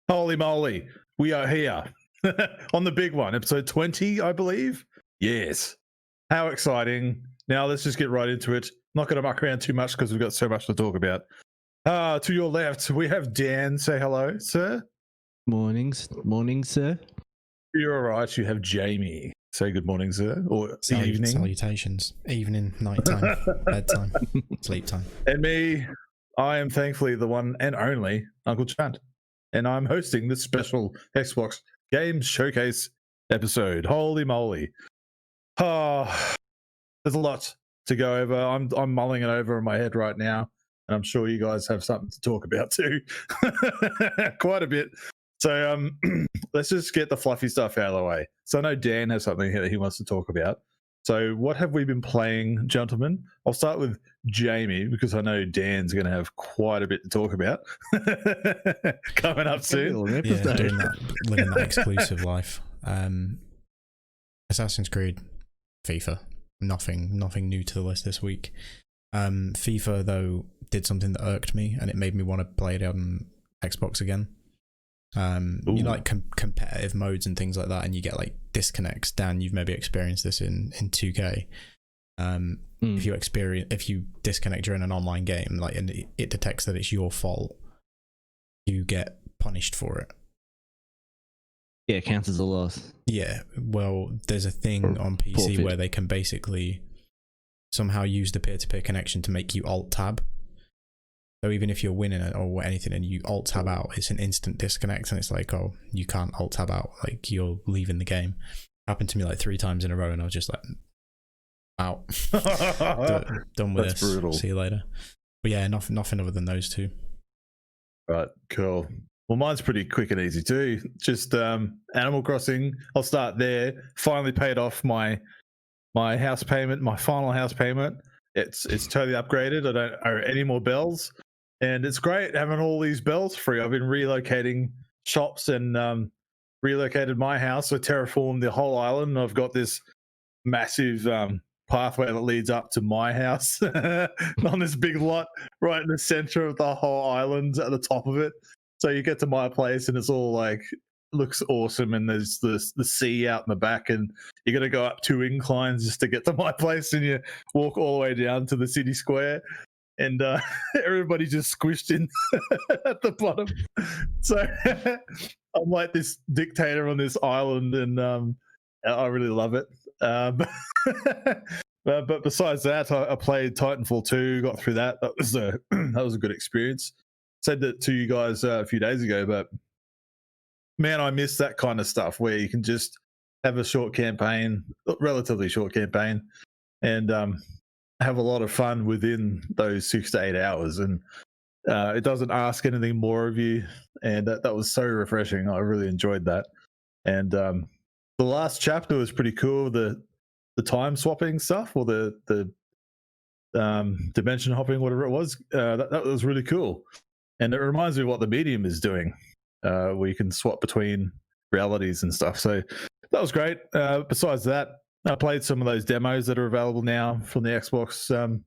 Holy moly, we are here on the big one, episode 20, I believe. Yes. How exciting. Now let's just get right into it. Not going to muck around too much because we've got so much to talk about. To your left, we have Dan. Say hello, sir. Morning, sir. You're all right. You have Jamie. Say good morning, sir. Or evening. Salutations. Evening, nighttime, bedtime, sleep time. And me, I am thankfully the one and only Uncle Chant. And I'm hosting this special Xbox Games Showcase episode. Holy moly. There's a lot to go over. I'm mulling it over in my head right now. And I'm sure you guys have something to talk about too. Quite a bit. So let's just get the fluffy stuff out of the way. So I know Dan has something here that he wants to talk about. So what have we been playing, gentlemen? I'll start with Jamie because I know Dan's going to have quite a bit to talk about coming up soon. Yeah, doing that, living that exclusive life. Assassin's Creed, FIFA. Nothing new to the list this week. FIFA though did something that irked me, and it made me want to play it on Xbox again. You like competitive modes and things like that, and you get like disconnects. Dan, you've maybe experienced this in 2K. If you disconnect during an online game, like, and it detects that it's your fault, you get punished for it. Yeah, it counts as a loss. Yeah, well, there's a thing on PC forfeit. where they can basically somehow use the peer-to-peer connection to make you alt-tab. So even if you're winning it or anything and you alt-tab out, it's an instant disconnect, and it's like, oh, you can't alt-tab out, like you're leaving the game. Happened to me like 3 times in a row, and I was just like, out. Done with That's this. brutal. See you later. But yeah, nothing other than those two. Right, cool. Well, mine's pretty quick and easy too. Just Animal Crossing. I'll start there. Finally paid off my house payment, my final house payment. It's totally upgraded. I don't owe any more bells, and it's great having all these bells free. I've been relocating shops and relocated my house. So terraformed the whole island. I've got this massive pathway that leads up to my house on this big lot right in the center of the whole island at the top of it. So you get to my place and it's all like looks awesome, and there's the sea out in the back, and you're gonna go up 2 inclines just to get to my place, and you walk all the way down to the city square, and everybody just squished in at the bottom. So I'm like this dictator on this island, and I really love it. But besides that, I played Titanfall 2, got through that. That was a good experience. Said that to you guys a few days ago, but man, I miss that kind of stuff where you can just have a short campaign, relatively short campaign, and have a lot of fun within those 6 to 8 hours. And it doesn't ask anything more of you, and that was so refreshing. I really enjoyed that. And the last chapter was pretty cool. The time swapping stuff, or the dimension hopping, whatever it was, that was really cool. And it reminds me of what the Medium is doing, where you can swap between realities and stuff. So that was great. Besides that, I played some of those demos that are available now from the Xbox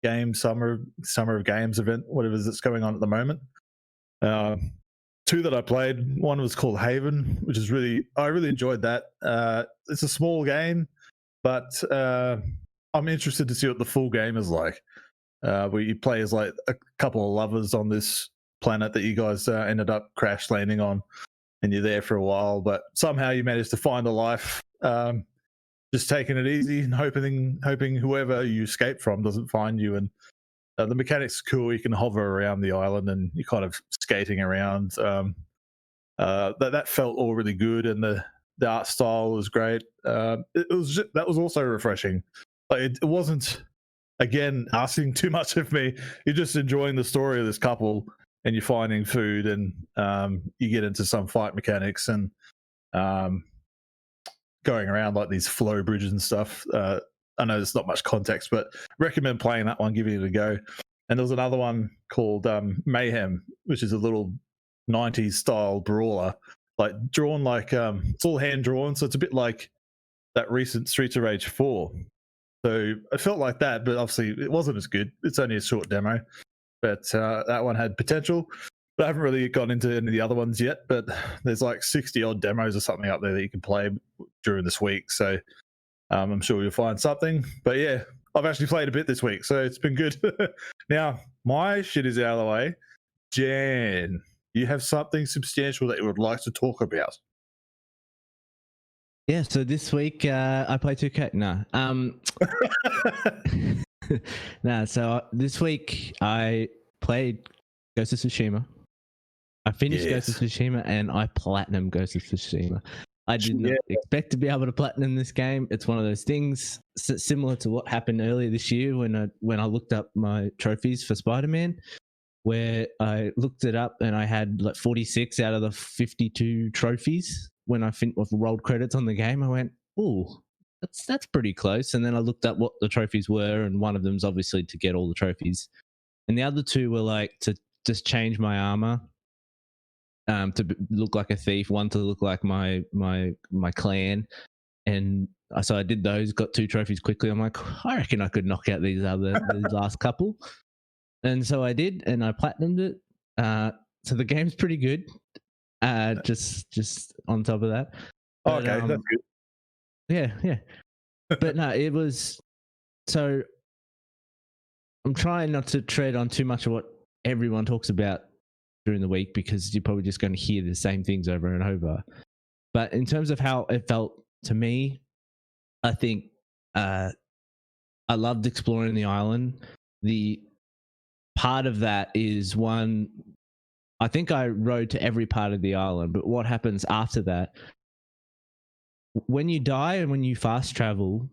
game Summer of Games event, whatever that's going on at the moment. 2 that I played. One was called Haven, which is I really enjoyed that. It's a small game, but I'm interested to see what the full game is like. Where you play as like a couple of lovers on this planet that you guys ended up crash landing on, and you're there for a while, but somehow you manage to find a life, just taking it easy and hoping whoever you escape from doesn't find you. And the mechanics are cool. You can hover around the island and you're kind of skating around. That felt all really good, and the art style was great. That was also refreshing. Like it wasn't, again, asking too much of me. You're just enjoying the story of this couple, and you're finding food, and you get into some fight mechanics and going around like these flow bridges and stuff. I know there's not much context, but recommend playing that one, giving it a go. And there was another one called Mayhem, which is a little 90s style brawler, like drawn like it's all hand drawn, so it's a bit like that recent Streets of Rage 4. So it felt like that, but obviously it wasn't as good. It's only a short demo, but that one had potential. But I haven't really gotten into any of the other ones yet. But there's like 60 odd demos or something up there that you can play during this week. So I'm sure you'll find something. But yeah, I've actually played a bit this week, so it's been good. Now, my shit is out of the way. Jan, you have something substantial that you would like to talk about? Yeah, so this week I played 2K. So this week I played Ghost of Tsushima. I finished Ghost of Tsushima and I platinum Ghost of Tsushima. I did not expect to be able to platinum this game. It's one of those things similar to what happened earlier this year when I looked up my trophies for Spider-Man, where I looked it up and I had like 46 out of the 52 trophies. When I rolled credits on the game, I went, "Ooh, that's pretty close." And then I looked up what the trophies were, and one of them's obviously to get all the trophies, and the other two were like to just change my armor, to look like a thief. One to look like my clan, and so I did those. Got 2 trophies quickly. I'm like, I reckon I could knock out these last couple, and so I did, and I platinumed it. So the game's pretty good. Just on top of that. But, okay, that's good. Yeah. But no, it was. So I'm trying not to tread on too much of what everyone talks about during the week, because you're probably just going to hear the same things over and over. But in terms of how it felt to me, I think I loved exploring the island. The part of that is one. I think I rode to every part of the island, but what happens after that, when you die and when you fast travel,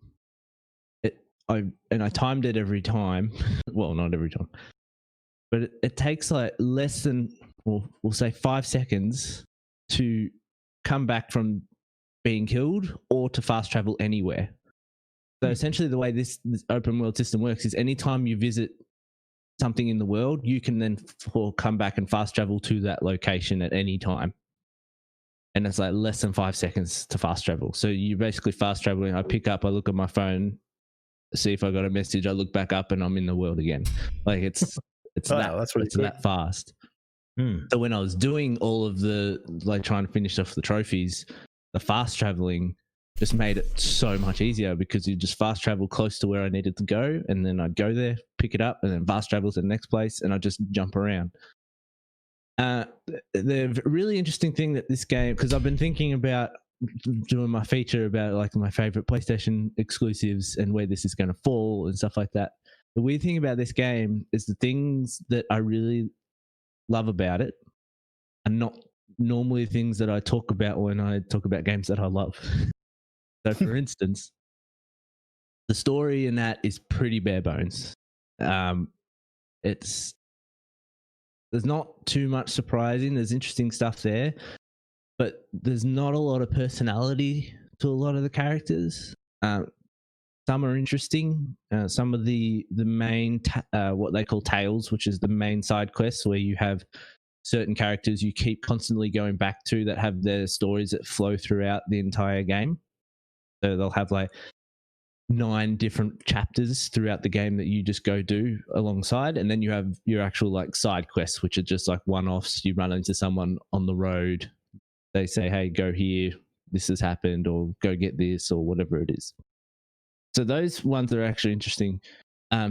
I timed it every time. Well, not every time, but it takes like less than, or we'll say 5 seconds to come back from being killed or to fast travel anywhere. So essentially the way this open world system works is anytime you visit something in the world, you can then come back and fast travel to that location at any time. And it's like less than 5 seconds to fast travel. So you basically fast traveling. I pick up, I look at my phone, see if I got a message. I look back up and I'm in the world again. Like it's that fast. So when I was doing all of the, like, trying to finish off the trophies, the fast traveling just made it so much easier, because you just fast travel close to where I needed to go, and then I'd go there, pick it up, and then fast travel to the next place, and I'd just jump around. The really interesting thing that this game, because I've been thinking about doing my feature about like my favorite PlayStation exclusives and where this is going to fall and stuff like that. The weird thing about this game is the things that I really love about it are not normally things that I talk about when I talk about games that I love. So, for instance, the story in that is pretty bare bones. There's not too much surprising. There's interesting stuff there, but there's not a lot of personality to a lot of the characters. Some are interesting. Some of the main what they call tales, which is the main side quests, where you have certain characters you keep constantly going back to that have their stories that flow throughout the entire game. So they'll have like 9 different chapters throughout the game that you just go do alongside, and then you have your actual like side quests, which are just like one-offs. You run into someone on the road, they say, hey, go here, this has happened, or go get this, or whatever it is. So those ones are actually interesting.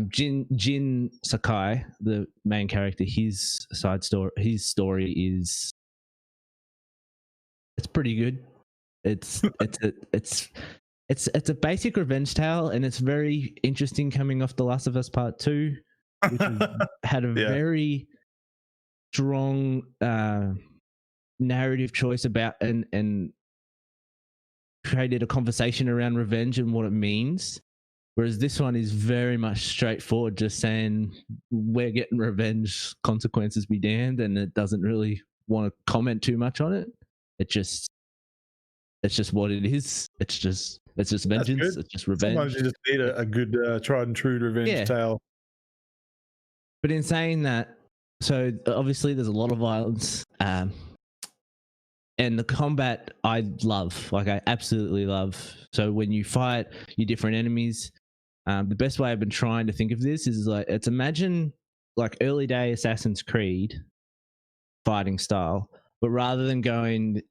Jin Sakai, the main character, his story is, it's pretty good. It's a basic revenge tale, and it's very interesting coming off The Last of Us Part 2, which had a very strong narrative choice about and created a conversation around revenge and what it means. Whereas this one is very much straightforward, just saying we're getting revenge, consequences be damned, and it doesn't really want to comment too much on it. It's just what it is. It's just vengeance. It's just revenge. Sometimes you just need a good tried and true revenge tale. But in saying that, so obviously there's a lot of violence, and the combat I love. Like, I absolutely love. So when you fight your different enemies, the best way I've been trying to think of this is like, it's imagine like early day Assassin's Creed, fighting style, but rather than going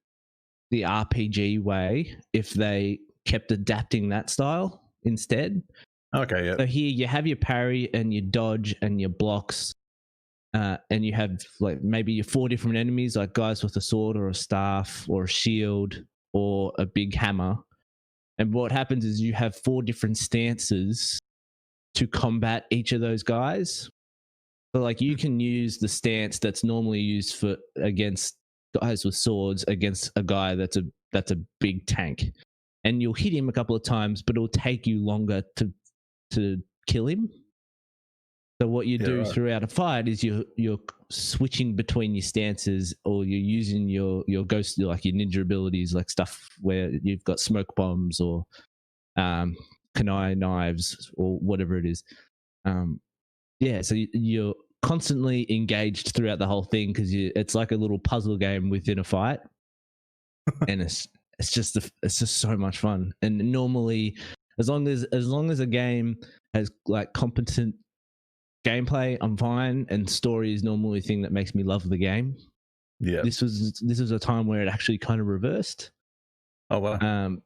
the RPG way, if they kept adapting that style instead. Okay, yeah. So here you have your parry and your dodge and your blocks, and you have like maybe your 4 different enemies, like guys with a sword or a staff or a shield or a big hammer. And what happens is you have 4 different stances to combat each of those guys. So like you can use the stance that's normally used for against guys with swords against a guy that's a big tank, and you'll hit him a couple of times, but it'll take you longer to kill him. So what you do throughout a fight is you're switching between your stances, or you're using your ghost, like your ninja abilities, like stuff where you've got smoke bombs or kunai knives or whatever it is. So you're constantly engaged throughout the whole thing because it's like a little puzzle game within a fight, and it's just so much fun. And normally, as long as a game has like competent gameplay, I'm fine, and story is normally the thing that makes me love the game. Yeah, this was a time where it actually kind of reversed. Oh wow. I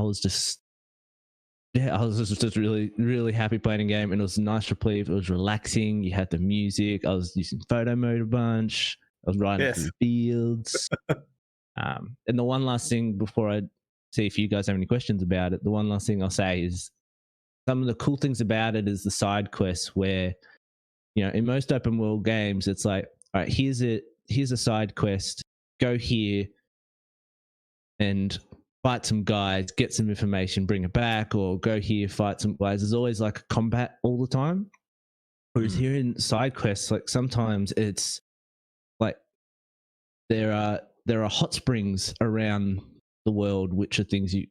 was just really, really happy playing a game, and it was nice to play. It was relaxing. You had the music. I was using photo mode a bunch. I was riding through fields. And the one last thing before I see if you guys have any questions about it, the one last thing I'll say is some of the cool things about it is the side quests where, you know, in most open world games, it's like, all right, here's a side quest. Go here and fight some guys, get some information, bring it back, or go here, fight some guys. There's always like a combat all the time. Whereas here in side quests, like sometimes it's like there are hot springs around the world, which are things you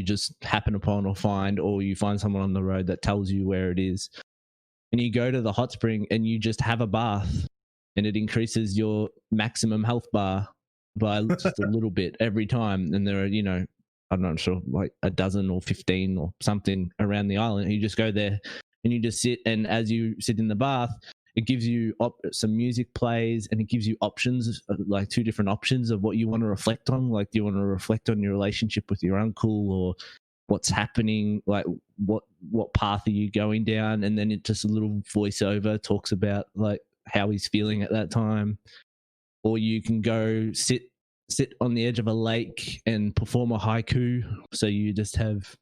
just happen upon or find, or you find someone on the road that tells you where it is. And you go to the hot spring and you just have a bath, and it increases your maximum health bar by just a little bit every time. And there are, you know, I'm not sure, like a dozen or 15 or something around the island. You just go there and you just sit, and as you sit in the bath, it gives you some music plays, and it gives you options, like 2 different options of what you want to reflect on. Like, do you want to reflect on your relationship with your uncle, or what's happening, like what path are you going down? And then it just a little voiceover talks about like how he's feeling at that time. Or you can go sit on the edge of a lake and perform a haiku. So you just have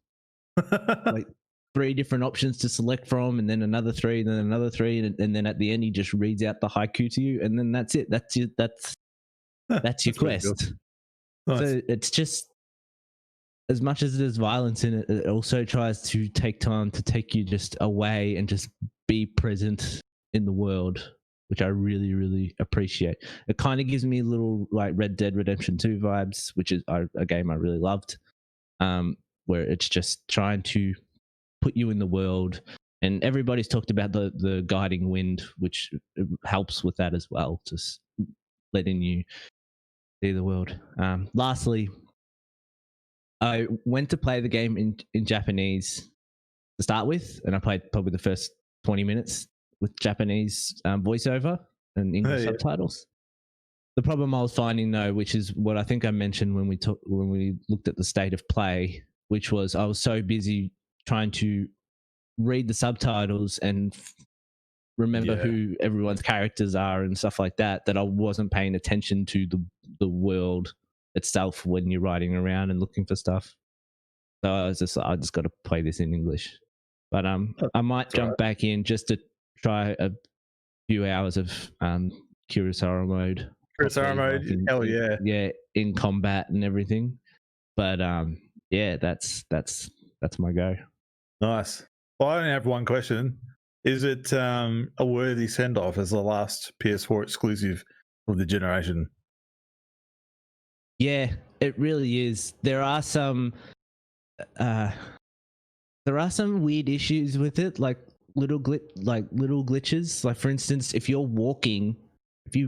like 3 different options to select from, and then another 3, and then another 3, and then at the end he just reads out the haiku to you, and then that's it. That's your quest. Nice. So it's just, as much as there's violence in it, it also tries to take time to take you just away and just be present in the world, which I really, really appreciate. It kind of gives me a little like Red Dead Redemption 2 vibes, which is a game I really loved, where it's just trying to put you in the world. And everybody's talked about the guiding wind, which helps with that as well, just letting you see the world. Lastly, I went to play the game in Japanese to start with, and I played probably the first 20 minutes with Japanese voiceover and English subtitles. The problem I was finding, though, which is what I think I mentioned when we looked at the state of play, which was I was so busy trying to read the subtitles and remember who everyone's characters are and stuff like that, that I wasn't paying attention to the world itself when you're riding around and looking for stuff. So I just got to play this in English. But I might jump back in just to try a few hours of Kurosawa mode. Kurosawa mode, hell yeah. Yeah, in combat and everything. But that's my go. Nice. Well, I only have one question. Is it a worthy send-off as the last PS4 exclusive of the generation? Yeah, it really is. There are some weird issues with it, like little glitches. Like, for instance, if you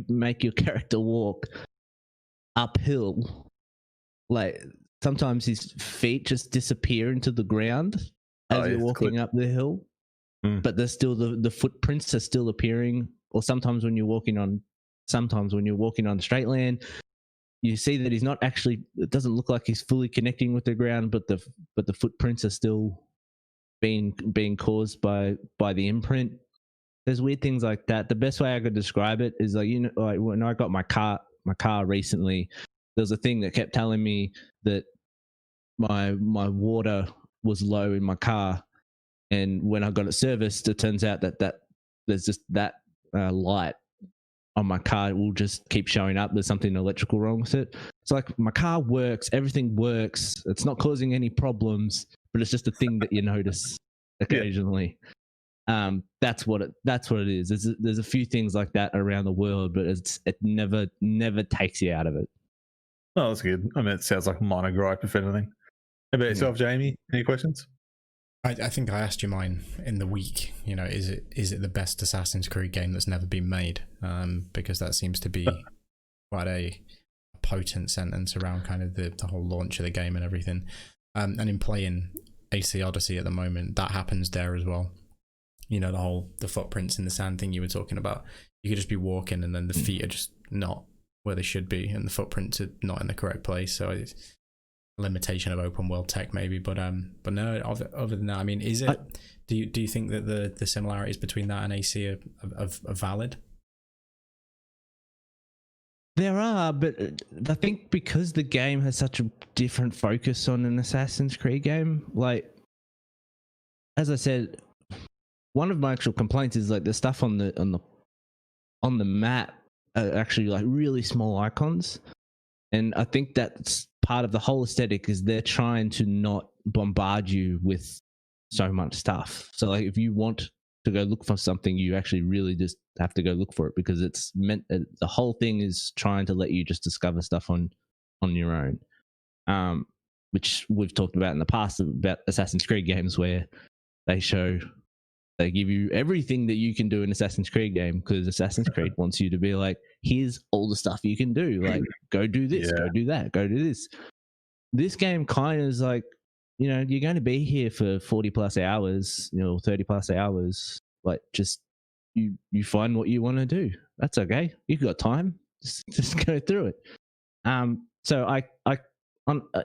make your character walk uphill, like sometimes his feet just disappear into the ground as you're walking up the hill. But there's still the footprints are still appearing or sometimes when you're walking on straight land, you see that he's not actually. It doesn't look like he's fully connecting with the ground, but the footprints are still being caused by the imprint. There's weird things like that. The best way I could describe it is like, you know, like when I got my car recently, there was a thing that kept telling me that my water was low in my car, and when I got it serviced, it turns out that there's just that light on my car, it will just keep showing up. There's something electrical wrong with it. It's like my car works, everything works. It's not causing any problems, but it's just a thing that you notice occasionally. That's what it is. There's a few things like that around the world, but it never takes you out of it. Oh, that's good. I mean, it sounds like a minor gripe, if anything. How about yourself, Jamie? Any questions? I think I asked you mine in the week. You know, is it the best Assassin's Creed game that's never been made? Because that seems to be quite a potent sentence around kind of the whole launch of the game and everything. And in playing AC Odyssey at the moment, that happens there as well. You know, the footprints in the sand thing you were talking about. You could just be walking and then the feet are just not where they should be, and the footprints are not in the correct place. So it's a limitation of open world tech, maybe. But no. Other than that, I mean, is it? Do you think that the similarities between that and AC are valid? There are, but I think because the game has such a different focus on an Assassin's Creed game, like as I said, one of my actual complaints is like the stuff on the map are actually like really small icons, and I think that's part of the whole aesthetic is they're trying to not bombard you with so much stuff. So like if you want to go look for something, you actually really just have to go look for it, because it's meant the whole thing is trying to let you just discover stuff on your own, which we've talked about in the past about Assassin's Creed games where they give you everything that you can do in Assassin's Creed game, because Assassin's Creed wants you to be like, here's all the stuff you can do, like go do this, go do that, go do this. This game kind of is like, you know, you're going to be here for 40 plus hours, 30 plus hours. Like just you find what you want to do. That's okay. You've got time. Just go through it. So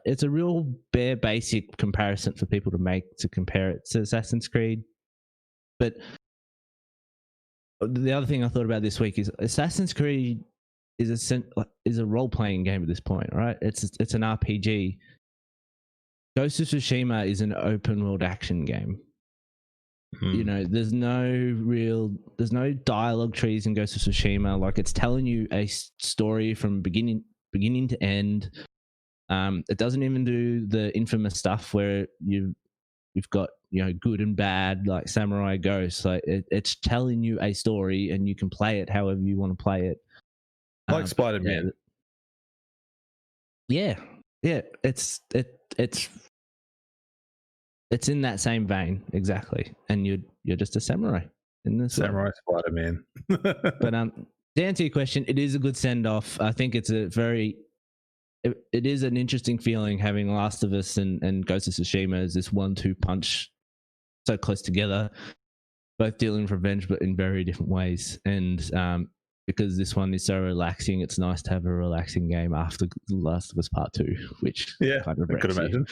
it's a real bare basic comparison for people to make to compare it to Assassin's Creed. But the other thing I thought about this week is Assassin's Creed is a role playing game at this point, right? It's an RPG. Ghost of Tsushima is an open world action game. You know, there's no dialogue trees in Ghost of Tsushima. Like it's telling you a story from beginning to end. It doesn't even do the infamous stuff where you've got, good and bad, like Samurai Ghosts. Like it's telling you a story, and you can play it however you want to play it. Like Spider-Man. Yeah. It's in that same vein, exactly. And you're just a samurai in this Samurai Spider-Man. But to answer your question, it is a good send off. I think it's it is an interesting feeling having Last of Us and Ghost of Tsushima as this 1-2 punch so close together, both dealing with revenge but in very different ways. And because this one is so relaxing, it's nice to have a relaxing game after Last of Us Part 2, which kind of I could imagine.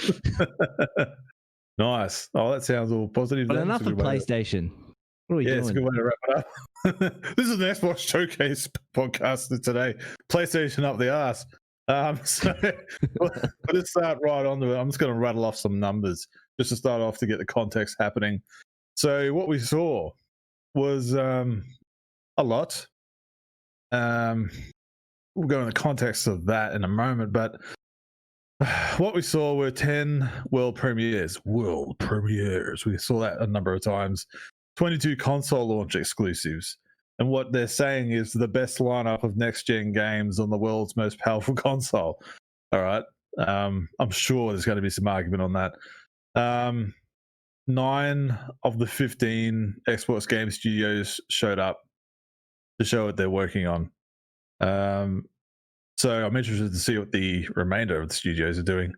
Nice. Oh, that sounds all positive. But enough of PlayStation. What are we doing? It's a good way to wrap it up. This is an Xbox Showcase podcast today. PlayStation up the arse. So let's start right on to it. I'm just going to rattle off some numbers just to start off to get the context happening. So what we saw was a lot. We'll go in the context of that in a moment, but what we saw were 10 world premieres. We saw that a number of times. 22 console launch exclusives. And what they're saying is the best lineup of next-gen games on the world's most powerful console. All right. I'm sure there's going to be some argument on that. 9 of the 15 Xbox game studios showed up to show what they're working on. So I'm interested to see what the remainder of the studios are doing.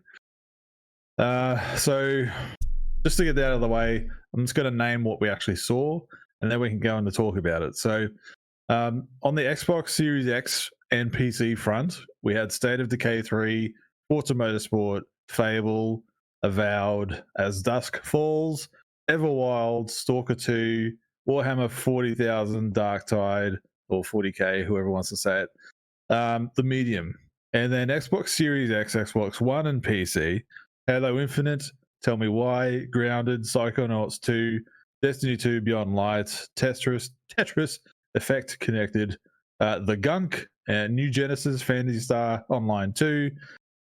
So just to get that out of the way, I'm just going to name what we actually saw, and then we can go on to talk about it. So On the Xbox Series X and PC front, we had State of Decay 3, Forza Motorsport, Fable, Avowed, As Dusk Falls, Everwild, Stalker 2, Warhammer 40,000 Darktide, or 40k, whoever wants to say it, the Medium. And then Xbox Series X, Xbox One, and PC, Halo Infinite, Tell Me Why, Grounded, Psychonauts 2, Destiny 2 Beyond Light, Tetris, Effect Connected, The Gunk, and New Genesis Phantasy Star Online 2,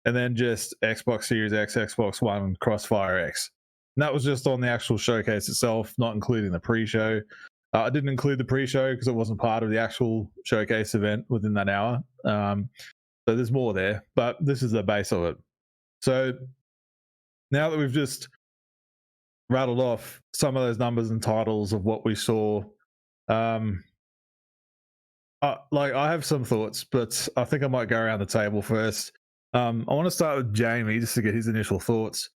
and then just Xbox Series X, Xbox One, Crossfire X. And that was just on the actual showcase itself, not including the pre-show. I didn't include the pre-show because it wasn't part of the actual showcase event within that hour. So there's more there, but this is the base of it. So now that we've just rattled off some of those numbers and titles of what we saw, I have some thoughts, but I think I might go around the table first. I want to start with Jamie just to get his initial thoughts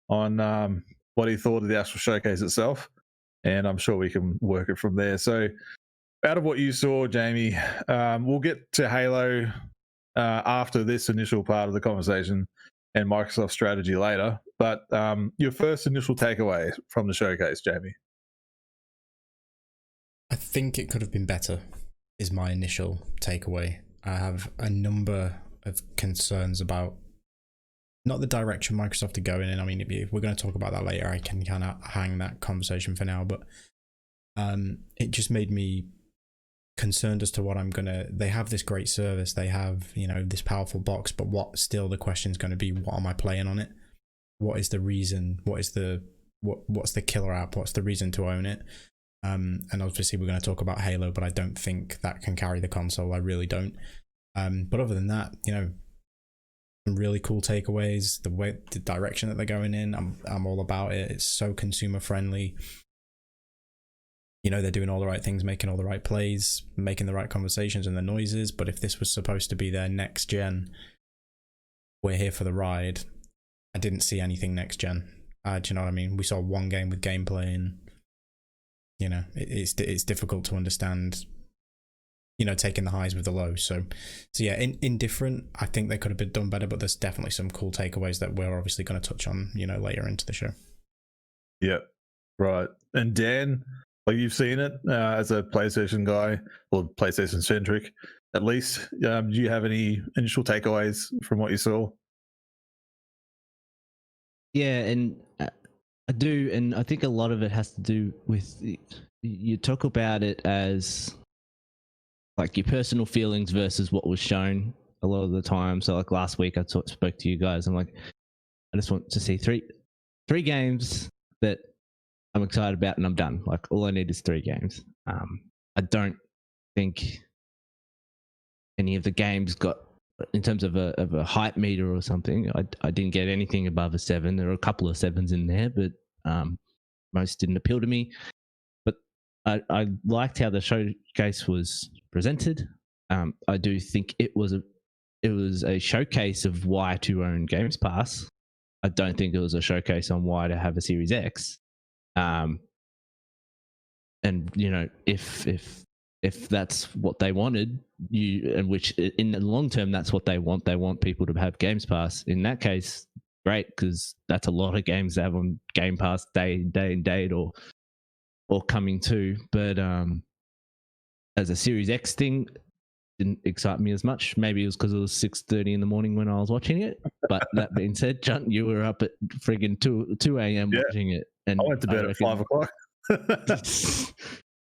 on what he thought of the actual showcase itself, and I'm sure we can work it from there. So out of what you saw, Jamie, we'll get to Halo after this initial part of the conversation and Microsoft strategy later, but your first initial takeaway from the showcase, Jamie. I think it could have been better, is my initial takeaway. I have a number of concerns about not the direction Microsoft are going in. I mean, if we're going to talk about that later, I can kind of hang that conversation for now, but it just made me concerned as to what they have this great service, they have, this powerful box, but what's the question's going to be, what am I playing on it? What is the reason? What's the killer app? What's the reason to own it? And obviously we're going to talk about Halo, but I don't think that can carry the console. I really don't. But other than that, some really cool takeaways. The direction that they're going in, I'm all about it. It's so consumer friendly. They're doing all the right things, making all the right plays, making the right conversations and the noises. But if this was supposed to be their next gen, we're here for the ride. I didn't see anything next gen. Do you know what I mean? We saw one game with gameplay, and it's difficult to understand. Taking the highs with the lows. So yeah, indifferent. I think they could have been done better, but there's definitely some cool takeaways that we're obviously going to touch on, later into the show. Yeah, right. And Dan, like, you've seen it as a PlayStation guy, or PlayStation centric, at least. Do you have any initial takeaways from what you saw? Yeah, and I do, and I think a lot of it has to do with, you talk about it as like your personal feelings versus what was shown a lot of the time. So like last week I spoke to you guys, I'm like, I just want to see three games that I'm excited about and I'm done. Like all I need is 3 games. I don't think any of the games got, in terms of a hype meter or something, I didn't get anything above a 7. There were a couple of 7s in there, but most didn't appeal to me. But I liked how the showcase was presented. I do think it was a showcase of why to own Games Pass. I don't think it was a showcase on why to have a Series X. And if that's what they wanted, and which in the long term that's what they want people to have Games Pass. In that case, great, because that's a lot of games to have on Game Pass day and date or coming to. But as a Series X thing, didn't excite me as much. Maybe it was because it was 6:30 in the morning when I was watching it. But that being said, John, you were up at friggin' 2 a.m. watching it, and I went to bed at 5 o'clock.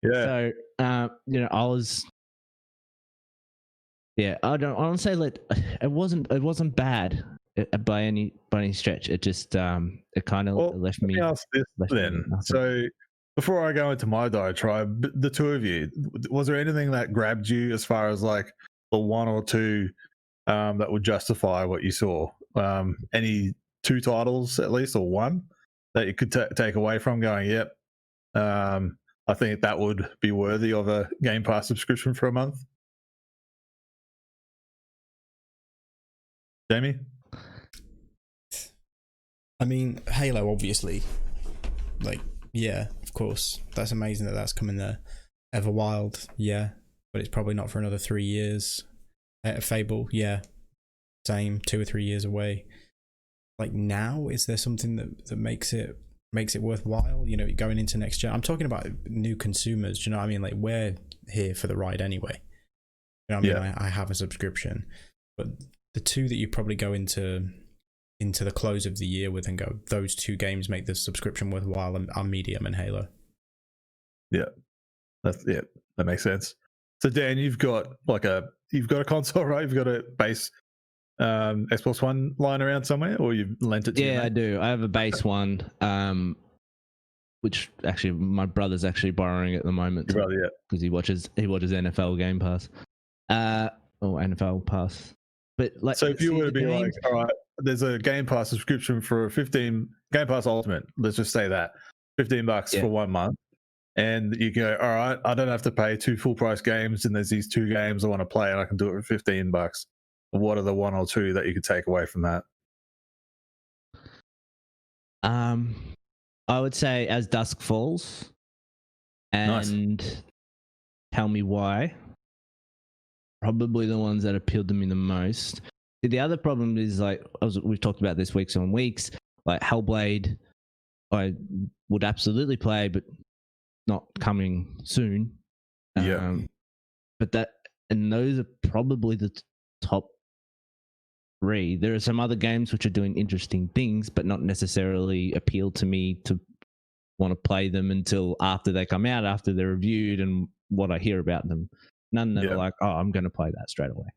Yeah. So I was. Yeah, I don't say that it wasn't bad by any stretch. It just it kind of left me. Let me ask this then. So before I go into my diatribe, the two of you, was there anything that grabbed you as far as like the 1 or 2 that would justify what you saw? Any 2 titles at least, or 1 that you could take away from going, yep, I think that would be worthy of a Game Pass subscription for a month? Jamie? I mean, Halo, obviously. Like, yeah, of course. That's amazing that that's coming there. Everwild, yeah. but it's probably not for another 3 years. Fable, yeah, same, 2 or 3 years away. Like now, is there something that makes it worthwhile? You know, going into next gen. I'm talking about new consumers. Do you know what I mean? Like we're here for the ride anyway. You know what I mean? I have a subscription, but the two that you probably go into the close of the year with and go, those 2 games make the subscription worthwhile, are Medium and Halo. Yeah, that makes sense. So Dan, you've got a console, right? You've got a base Xbox One lying around somewhere, or you've lent it to your mate? I do. I have a base one, which actually my brother's actually borrowing at the moment. Your brother, yeah. Because he watches NFL Game Pass, or NFL Pass. But like, so if you were to be like, all right, there's a Game Pass subscription for 15 Game Pass Ultimate. Let's just say that $15 for 1 month, and you go, all right, I don't have to pay 2 full price games, and there's these 2 games I want to play, and I can do it for $15. What are the 1 or 2 that you could take away from that? I would say As Dusk Falls, and Nice. Tell Me Why. Probably the ones that appealed to me the most. The other problem is, like, we've talked about this weeks on weeks, like Hellblade, I would absolutely play, but not coming soon. Yeah. But those are probably the top 3. There are some other games which are doing interesting things, but not necessarily appeal to me to want to play them until after they come out, after they're reviewed and what I hear about them. None that are like, oh, I'm going to play that straight away.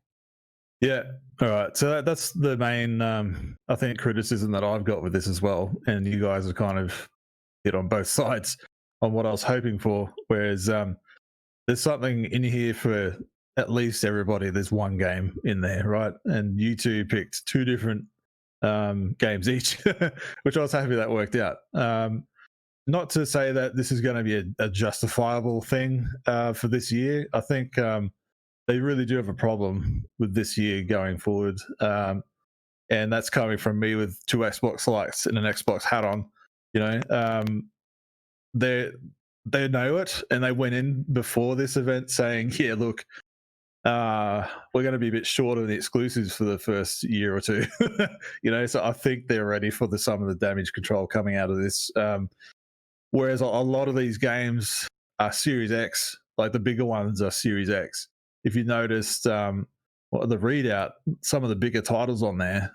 Yeah. All right. So that's the main, I think, criticism that I've got with this as well. And you guys have kind of hit on both sides on what I was hoping for. Whereas there's something in here for at least everybody. There's one game in there, right? And you two picked 2 different games each, which I was happy that worked out. Not to say that this is going to be a justifiable thing for this year. I think they really do have a problem with this year going forward. And that's coming from me with 2 Xbox lights and an Xbox hat on. You know, they know it, and they went in before this event saying, yeah, look, we're going to be a bit short on the exclusives for the first year or 2. You know, so I think they're ready for some of the damage control coming out of this. Whereas a lot of these games are Series X, like the bigger ones are Series X. If you noticed the readout, some of the bigger titles on there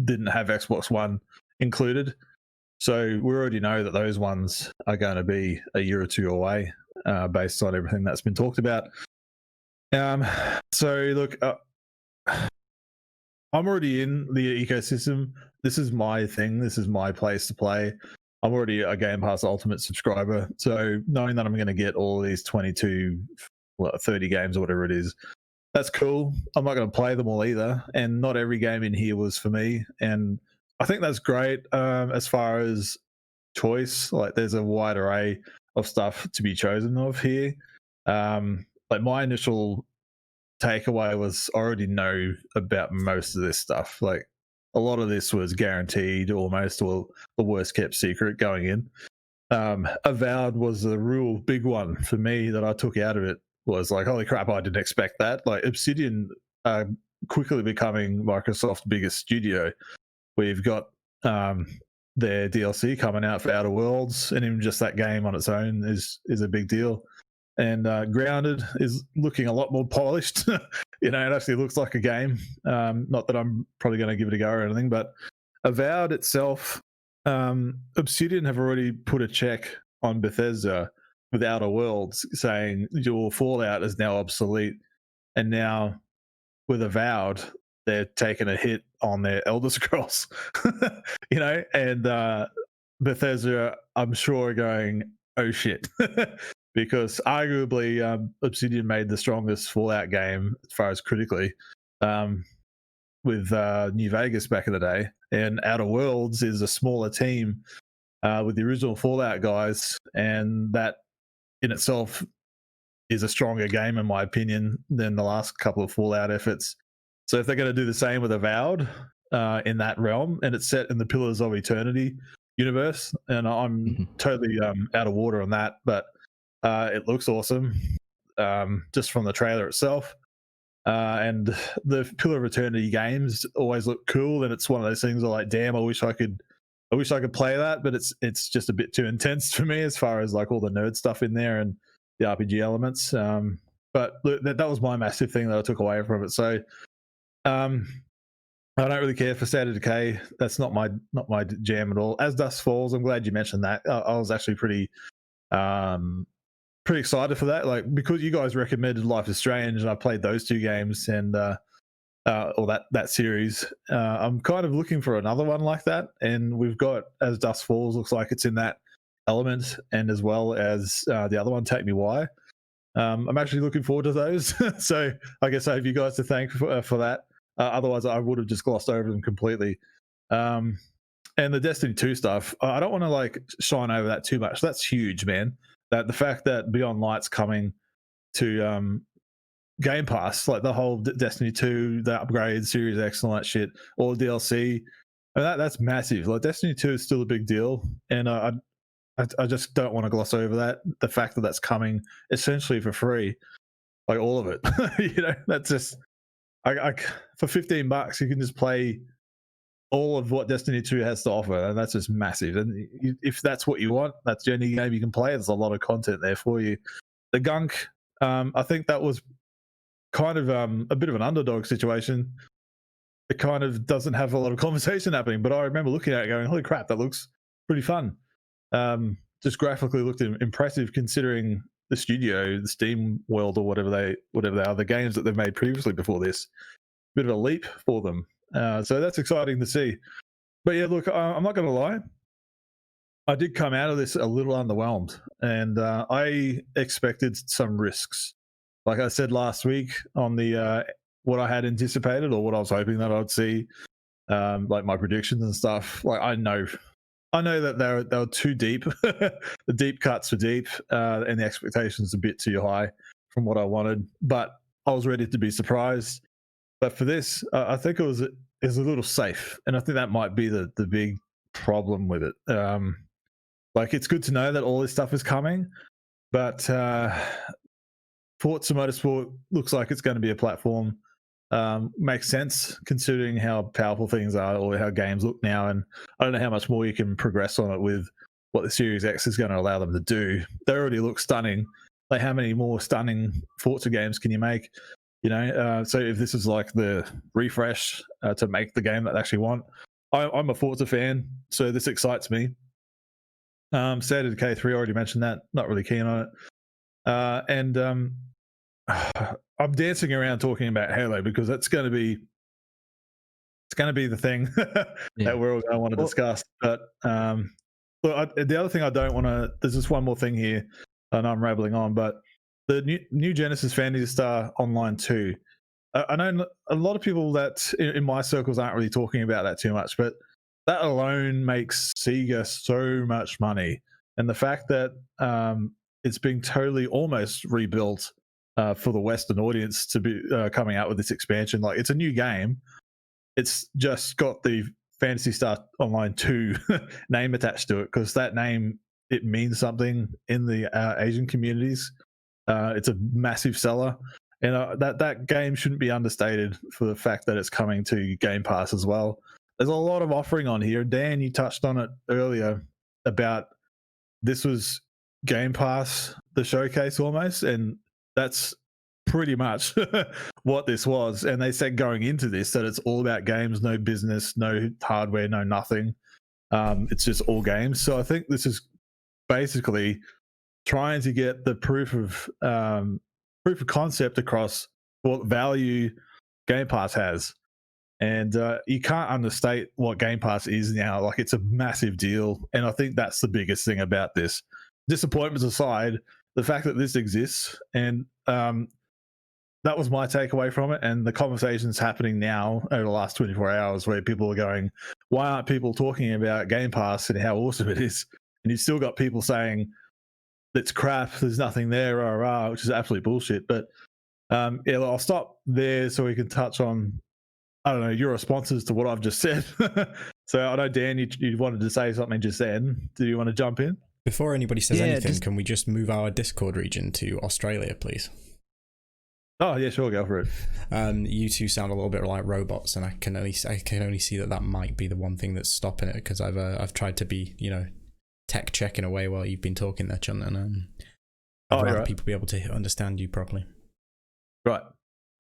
didn't have Xbox One included. So we already know that those ones are going to be a year or 2 away based on everything that's been talked about. So look, I'm already in the ecosystem. This is my thing. This is my place to play. I'm already a Game Pass Ultimate subscriber. So knowing that I'm going to get all these 22, 30 games or whatever it is, that's cool. I'm not going to play them all either. And not every game in here was for me. And I think that's great as far as choice. Like there's a wide array of stuff to be chosen of here. Like my initial takeaway was I already know about most of this stuff. Like a lot of this was guaranteed almost, or the worst kept secret going in. Avowed was a real big one for me that I took out of it. Was like, holy crap, I didn't expect that. Like Obsidian quickly becoming Microsoft's biggest studio. We've got their DLC coming out for Outer Worlds, and even just that game on its own is a big deal. And Grounded is looking a lot more polished. You know, it actually looks like a game. Not that I'm probably going to give it a go or anything, but Avowed itself, Obsidian have already put a check on Bethesda with Outer Worlds saying your Fallout is now obsolete. And now with Avowed, they're taking a hit on their Elder Scrolls. You know, and Bethesda, I'm sure, are going, oh shit. Because arguably Obsidian made the strongest Fallout game as far as critically with New Vegas back in the day. And Outer Worlds is a smaller team with the original Fallout guys, and that in itself is a stronger game, in my opinion, than the last couple of Fallout efforts. So if they're going to do the same with Avowed in that realm, and it's set in the Pillars of Eternity universe, and I'm totally out of water on that, but it looks awesome. just from the trailer itself. And the Pillar of Eternity games always look cool, and it's one of those things where, like, damn, I wish I could play that, but it's just a bit too intense for me as far as like all the nerd stuff in there and the RPG elements. But that was my massive thing that I took away from it. So I don't really care for State of Decay. That's not my jam at all. As Dusk Falls, I'm glad you mentioned that. I was actually pretty excited for that, like, because you guys recommended Life is Strange, and I played those two games and or that series. I'm kind of looking for another one like that, and we've got As Dusk Falls. Looks like it's in that element, and as well as the other one, Take Me Why. I'm actually looking forward to those. So I guess I have you guys to thank for that. Otherwise, I would have just glossed over them completely. And the Destiny 2 stuff, I don't want to like shine over that too much. That's huge, man. That the fact that Beyond Light's coming to Game Pass, like the whole Destiny 2, the upgrade, Series X, and all that shit, all the DLC, and that's massive. Like, Destiny 2 is still a big deal, and I just don't want to gloss over that. The fact that that's coming essentially for free, like all of it. You know, that's just I for $15 you can just play all of what Destiny 2 has to offer, and that's just massive. And if that's what you want, that's the only game you can play. There's a lot of content there for you. The Gunk, I think that was kind of a bit of an underdog situation. It kind of doesn't have a lot of conversation happening, but I remember looking at it going, holy crap, that looks pretty fun. Just graphically looked impressive considering the studio, the Steam World, or whatever they are, the games that they've made previously before this. Bit of a leap for them. So that's exciting to see. But yeah, look, I'm not going to lie. I did come out of this a little underwhelmed, and I expected some risks. Like I said last week on the what I had anticipated or what I was hoping that I'd see, like my predictions and stuff. Like I know that they were too deep. The deep cuts were deep, and the expectations a bit too high from what I wanted. But I was ready to be surprised. But for this, I think it was a little safe, and I think that might be the big problem with it. Like, it's good to know that all this stuff is coming, but Forza Motorsport looks like it's going to be a platform. Makes sense considering how powerful things are or how games look now, and I don't know how much more you can progress on it with what the Series X is going to allow them to do. They already look stunning. Like, how many more stunning Forza games can you make? You know, so if this is like the refresh to make the game that they actually want, I'm a Forza fan, so this excites me. State of Decay 3, I already mentioned that. Not really keen on it. And I'm dancing around talking about Halo because it's going to be the thing that we're all going to want to discuss. But look, the other thing I don't want to. There's just one more thing here, and I'm rambling on, but. The new Genesis Phantasy Star Online 2. I know a lot of people that in my circles aren't really talking about that too much, but that alone makes Sega so much money. And the fact that it's being totally almost rebuilt for the Western audience to be coming out with this expansion. Like, it's a new game. It's just got the Phantasy Star Online 2 name attached to it because that name, it means something in the Asian communities. It's a massive seller, and that game shouldn't be understated for the fact that it's coming to Game Pass as well. There's a lot of offering on here. Dan, you touched on it earlier about this was Game Pass, the showcase almost, and that's pretty much what this was. And they said going into this that it's all about games, no business, no hardware, no nothing. It's just all games. So I think this is basically trying to get the proof of concept across what value Game Pass has. And you can't understate what Game Pass is now. Like, it's a massive deal. And I think that's the biggest thing about this. Disappointments aside, the fact that this exists, and that was my takeaway from it. And the conversations happening now over the last 24 hours where people are going, why aren't people talking about Game Pass and how awesome it is? And you've still got people saying, it's crap, there's nothing there, which is absolute bullshit. But yeah, I'll stop there so we can touch on, I don't know, your responses to what I've just said. So I know, Dan, you wanted to say something just then. Do you want to jump in? Before anybody says anything, can we just move our Discord region to Australia, please? Oh yeah, sure, go for it. You two sound a little bit like robots, and I can only see that might be the one thing that's stopping it, because I've tried to be, tech check in a way while you've been talking there, John, and I'd rather people be able to understand you properly. Right.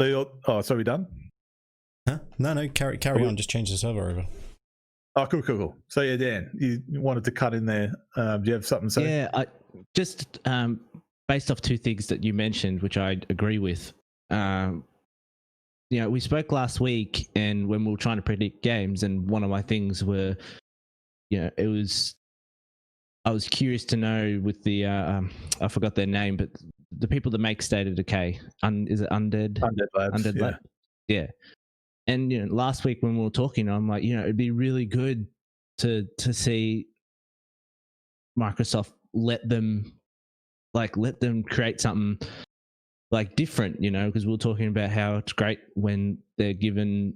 So we done? Huh? No, carry on. Just change the server over. Oh, cool. So yeah, Dan, you wanted to cut in there. Do you have something to say? Yeah, I just based off two things that you mentioned, which I agree with. We spoke last week, and when we were trying to predict games, and one of my things were, I was curious to know with the I forgot their name, but the people that make State of Decay, is it Undead? Undead Labs. Undead Lab? Yeah. And last week when we were talking, I'm like, it'd be really good to see Microsoft let them create something like different, because we were talking about how it's great when they're given,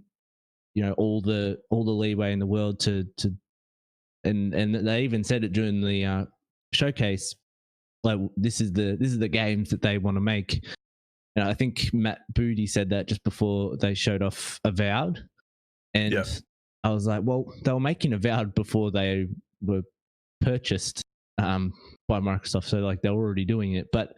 all the leeway in the world to and they even said it during the showcase, like this is the games that they want to make. And I think Matt Booty said that just before they showed off Avowed. And Yep. I was like, well, they were making Avowed before they were purchased by Microsoft. So like they're already doing it. But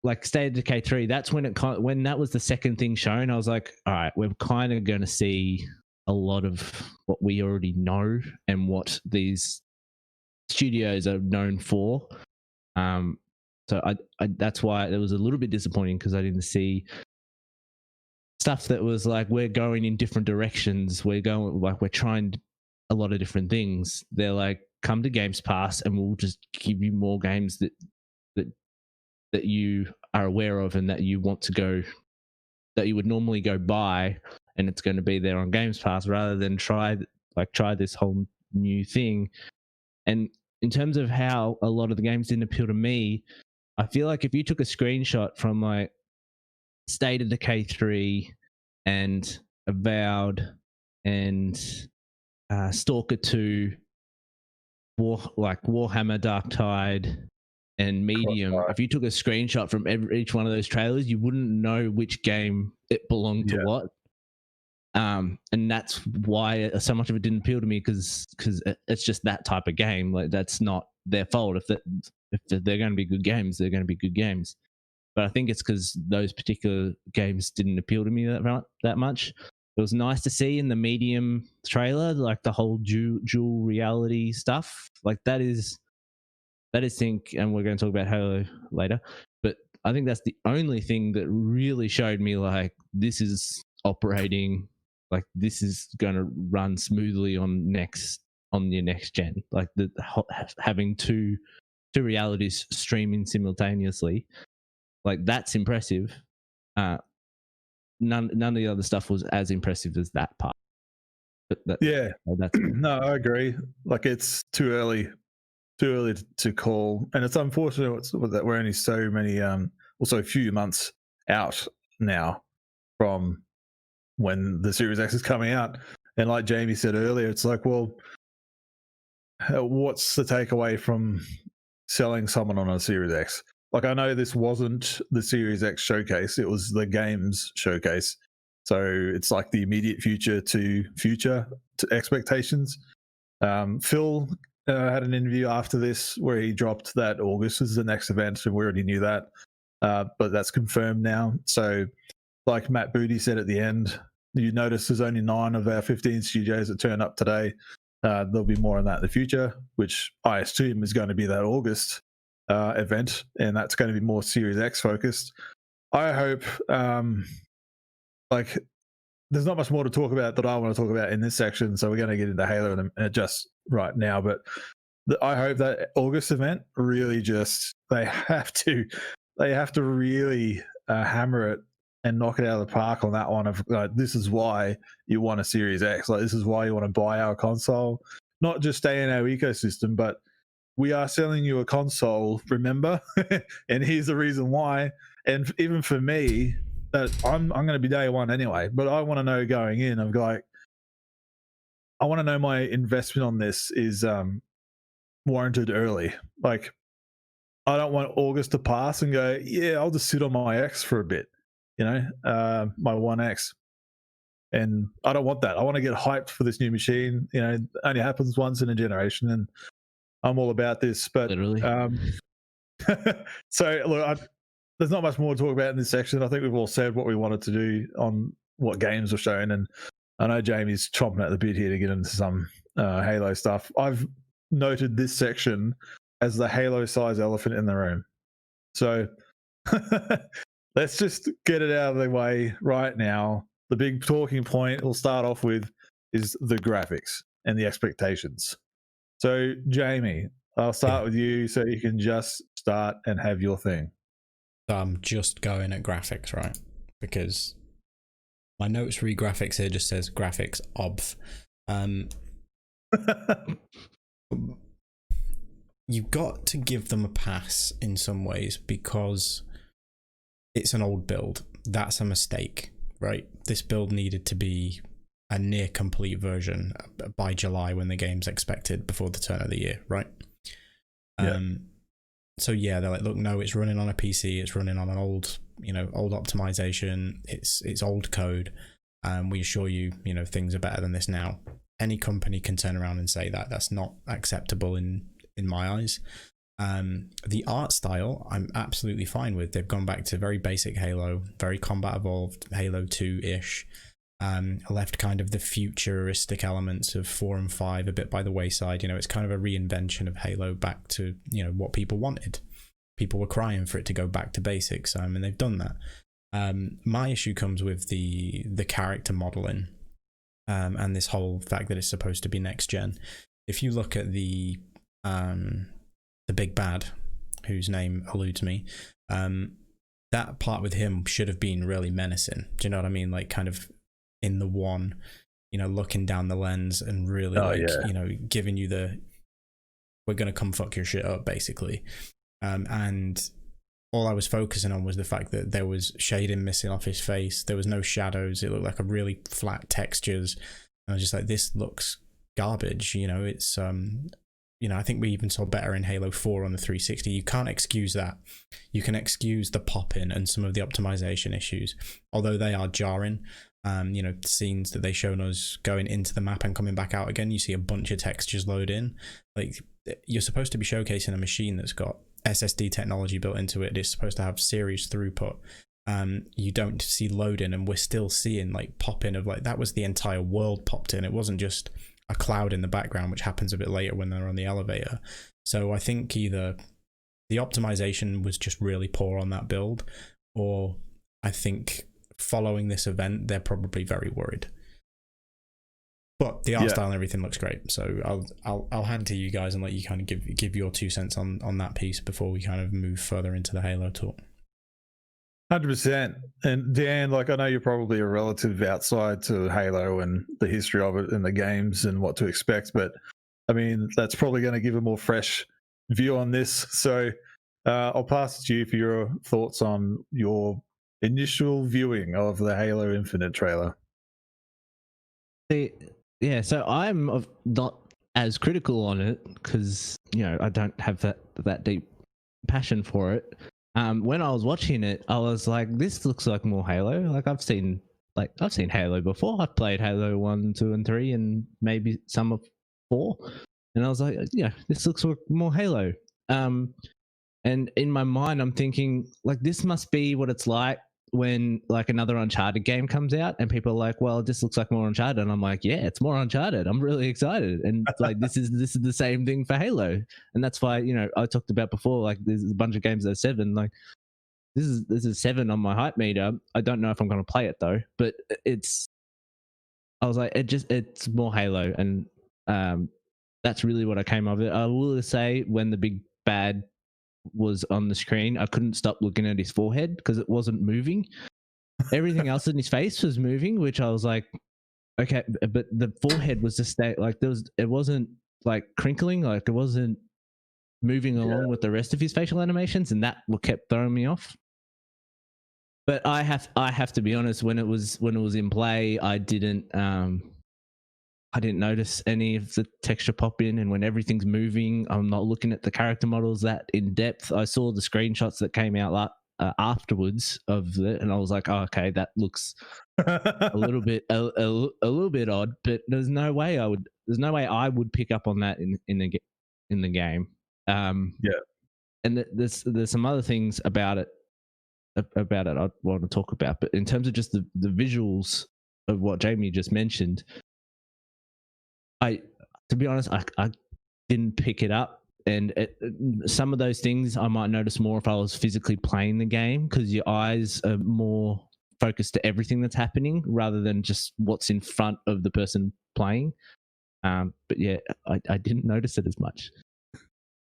like State of Decay 3, that's when when that was the second thing shown. I was like, all right, we're kind of going to see a lot of what we already know and what these studios are known for. So I that's why it was a little bit disappointing, because I didn't see stuff that was like, we're going in different directions. We're trying a lot of different things. They're like, come to Games Pass and we'll just give you more games that you are aware of and that you want to go, that you would normally go buy, and it's going to be there on Games Pass, rather than try this whole new thing. And in terms of how a lot of the games didn't appeal to me, I feel like if you took a screenshot from like State of Decay 3 and Avowed and Stalker 2, Warhammer Dark Tide and Medium, if you took a screenshot from each one of those trailers, you wouldn't know which game it belonged to what. And that's why so much of it didn't appeal to me, because it's just that type of game. Like, that's not their fault. If they're going to be good games, they're going to be good games. But I think it's because those particular games didn't appeal to me that much. It was nice to see in the Medium trailer, like the whole dual reality stuff. Like that is and we're going to talk about Halo later, but I think that's the only thing that really showed me like this is operating, like this is going to run smoothly on your next gen. Like having two realities streaming simultaneously, like that's impressive. None of the other stuff was as impressive as that part. But that's no, I agree. Like it's too early to call, and it's unfortunate that we're only so many also a few months out now from when the Series X is coming out. And like Jamie said earlier, it's like, well, what's the takeaway from selling someone on a Series X? Like, I know this wasn't the Series X showcase, it was the games showcase, so it's like the immediate future to expectations. Phil had an interview after this where he dropped that August is the next event, and we already knew that, but that's confirmed now. So like Matt Booty said at the end, you notice there's only 9 of our 15 studios that turn up today. There'll be more on that in the future, which I assume is going to be that August event, and that's going to be more Series X focused. I hope like there's not much more to talk about that I want to talk about in this section, so we're going to get into Halo just right now. But I hope that August event really just they have to really hammer it and knock it out of the park on that one. Of like, this is why you want a Series X. Like, this is why you want to buy our console, not just stay in our ecosystem, but we are selling you a console, remember? And here's the reason why. And even for me, that I'm going to be day one anyway, but I want to know going in, I'm like, I want to know my investment on this is warranted early. Like, I don't want August to pass and go, yeah, I'll just sit on my X for a bit. my One X. And I don't want that. I want to get hyped for this new machine. It only happens once in a generation, and I'm all about this. But Literally. So look, there's not much more to talk about in this section. I think we've all said what we wanted to do on what games were shown, and I know Jamie's chomping at the bit here to get into some Halo stuff. I've noted this section as the Halo-size elephant in the room. So let's just get it out of the way right now. The big talking point we'll start off with is the graphics and the expectations. So, Jamie, I'll start with you so you can just start and have your thing. I'm just going at graphics, right? Because my notes read graphics here just says graphics obv. You've got to give them a pass in some ways because it's an old build. That's a mistake, right? This build needed to be a near complete version by July when the game's expected before the turn of the year, right? Yeah. So yeah, they're like, look, no, it's running on a PC, it's running on an old optimization, it's old code. We assure you, things are better than this now. Any company can turn around and say that. That's not acceptable in my eyes. The art style, I'm absolutely fine with. They've gone back to very basic Halo, very combat evolved, Halo 2-ish. Left kind of the futuristic elements of 4 and 5 a bit by the wayside. It's kind of a reinvention of Halo back to what people wanted. People were crying for it to go back to basics, and they've done that. My issue comes with the character modeling, and this whole fact that it's supposed to be next gen. If you look at the big bad, whose name eludes me, that part with him should have been really menacing. Do you know what I mean? Like kind of in the one, looking down the lens and really giving you the, we're going to come fuck your shit up, basically. And all I was focusing on was the fact that there was shading missing off his face. There was no shadows. It looked like a really flat textures. I was just like, this looks garbage. It's, I think we even saw better in Halo 4 on the 360. You can't excuse that. You can excuse the pop-in and some of the optimization issues, although they are jarring. Scenes that they shown us going into the map and coming back out again, you see a bunch of textures load in. Like, you're supposed to be showcasing a machine that's got SSD technology built into it. It's supposed to have series throughput. You don't see loading, and we're still seeing like pop-in of like, that was the entire world popped in. It wasn't just a cloud in the background, which happens a bit later when they're on the elevator. So I think either the optimization was just really poor on that build, or I think following this event, they're probably very worried. But the art style and everything looks great. So I'll hand to you guys and let you kind of give your 2 cents on that piece before we kind of move further into the Halo talk. 100%. And Dan, like, I know you're probably a relative outside to Halo and the history of it and the games and what to expect, but I mean, that's probably going to give a more fresh view on this. So I'll pass it to you for your thoughts on your initial viewing of the Halo Infinite trailer. Yeah, so I'm not as critical on it because, I don't have that deep passion for it. When I was watching it, I was like, this looks like more Halo. Like I've seen Halo before. I've played Halo 1, 2, and 3 and maybe some of 4. And I was like, this looks like more Halo. And in my mind, I'm thinking like, this must be what it's like when like another Uncharted game comes out and people are like, well, this looks like more Uncharted. And I'm like, yeah, it's more Uncharted. I'm really excited. And like, this is the same thing for Halo. And that's why, I talked about before, like there's a bunch of games that are 7, like this is 7 on my hype meter. I don't know if I'm going to play it though, but I was like, it's more Halo. And that's really what I came of it. I will say when the big bad was on the screen, I couldn't stop looking at his forehead because it wasn't moving. Everything else in his face was moving, which I was like, okay, but the forehead was just like it wasn't like crinkling, like it wasn't moving along with the rest of his facial animations, and that kept throwing me off. But I have to be honest, when it was in play, I didn't notice any of the texture pop in, and when everything's moving, I'm not looking at the character models that in depth. I saw the screenshots that came out afterwards of it, and I was like, oh, okay, that looks a little bit a little bit odd, but there's no way I would pick up on that in the game. Yeah. And there's some other things about it I want to talk about, but in terms of just the visuals of what Jamie just mentioned, to be honest, I didn't pick it up. And some of those things I might notice more if I was physically playing the game, because your eyes are more focused to everything that's happening rather than just what's in front of the person playing. But yeah, I didn't notice it as much.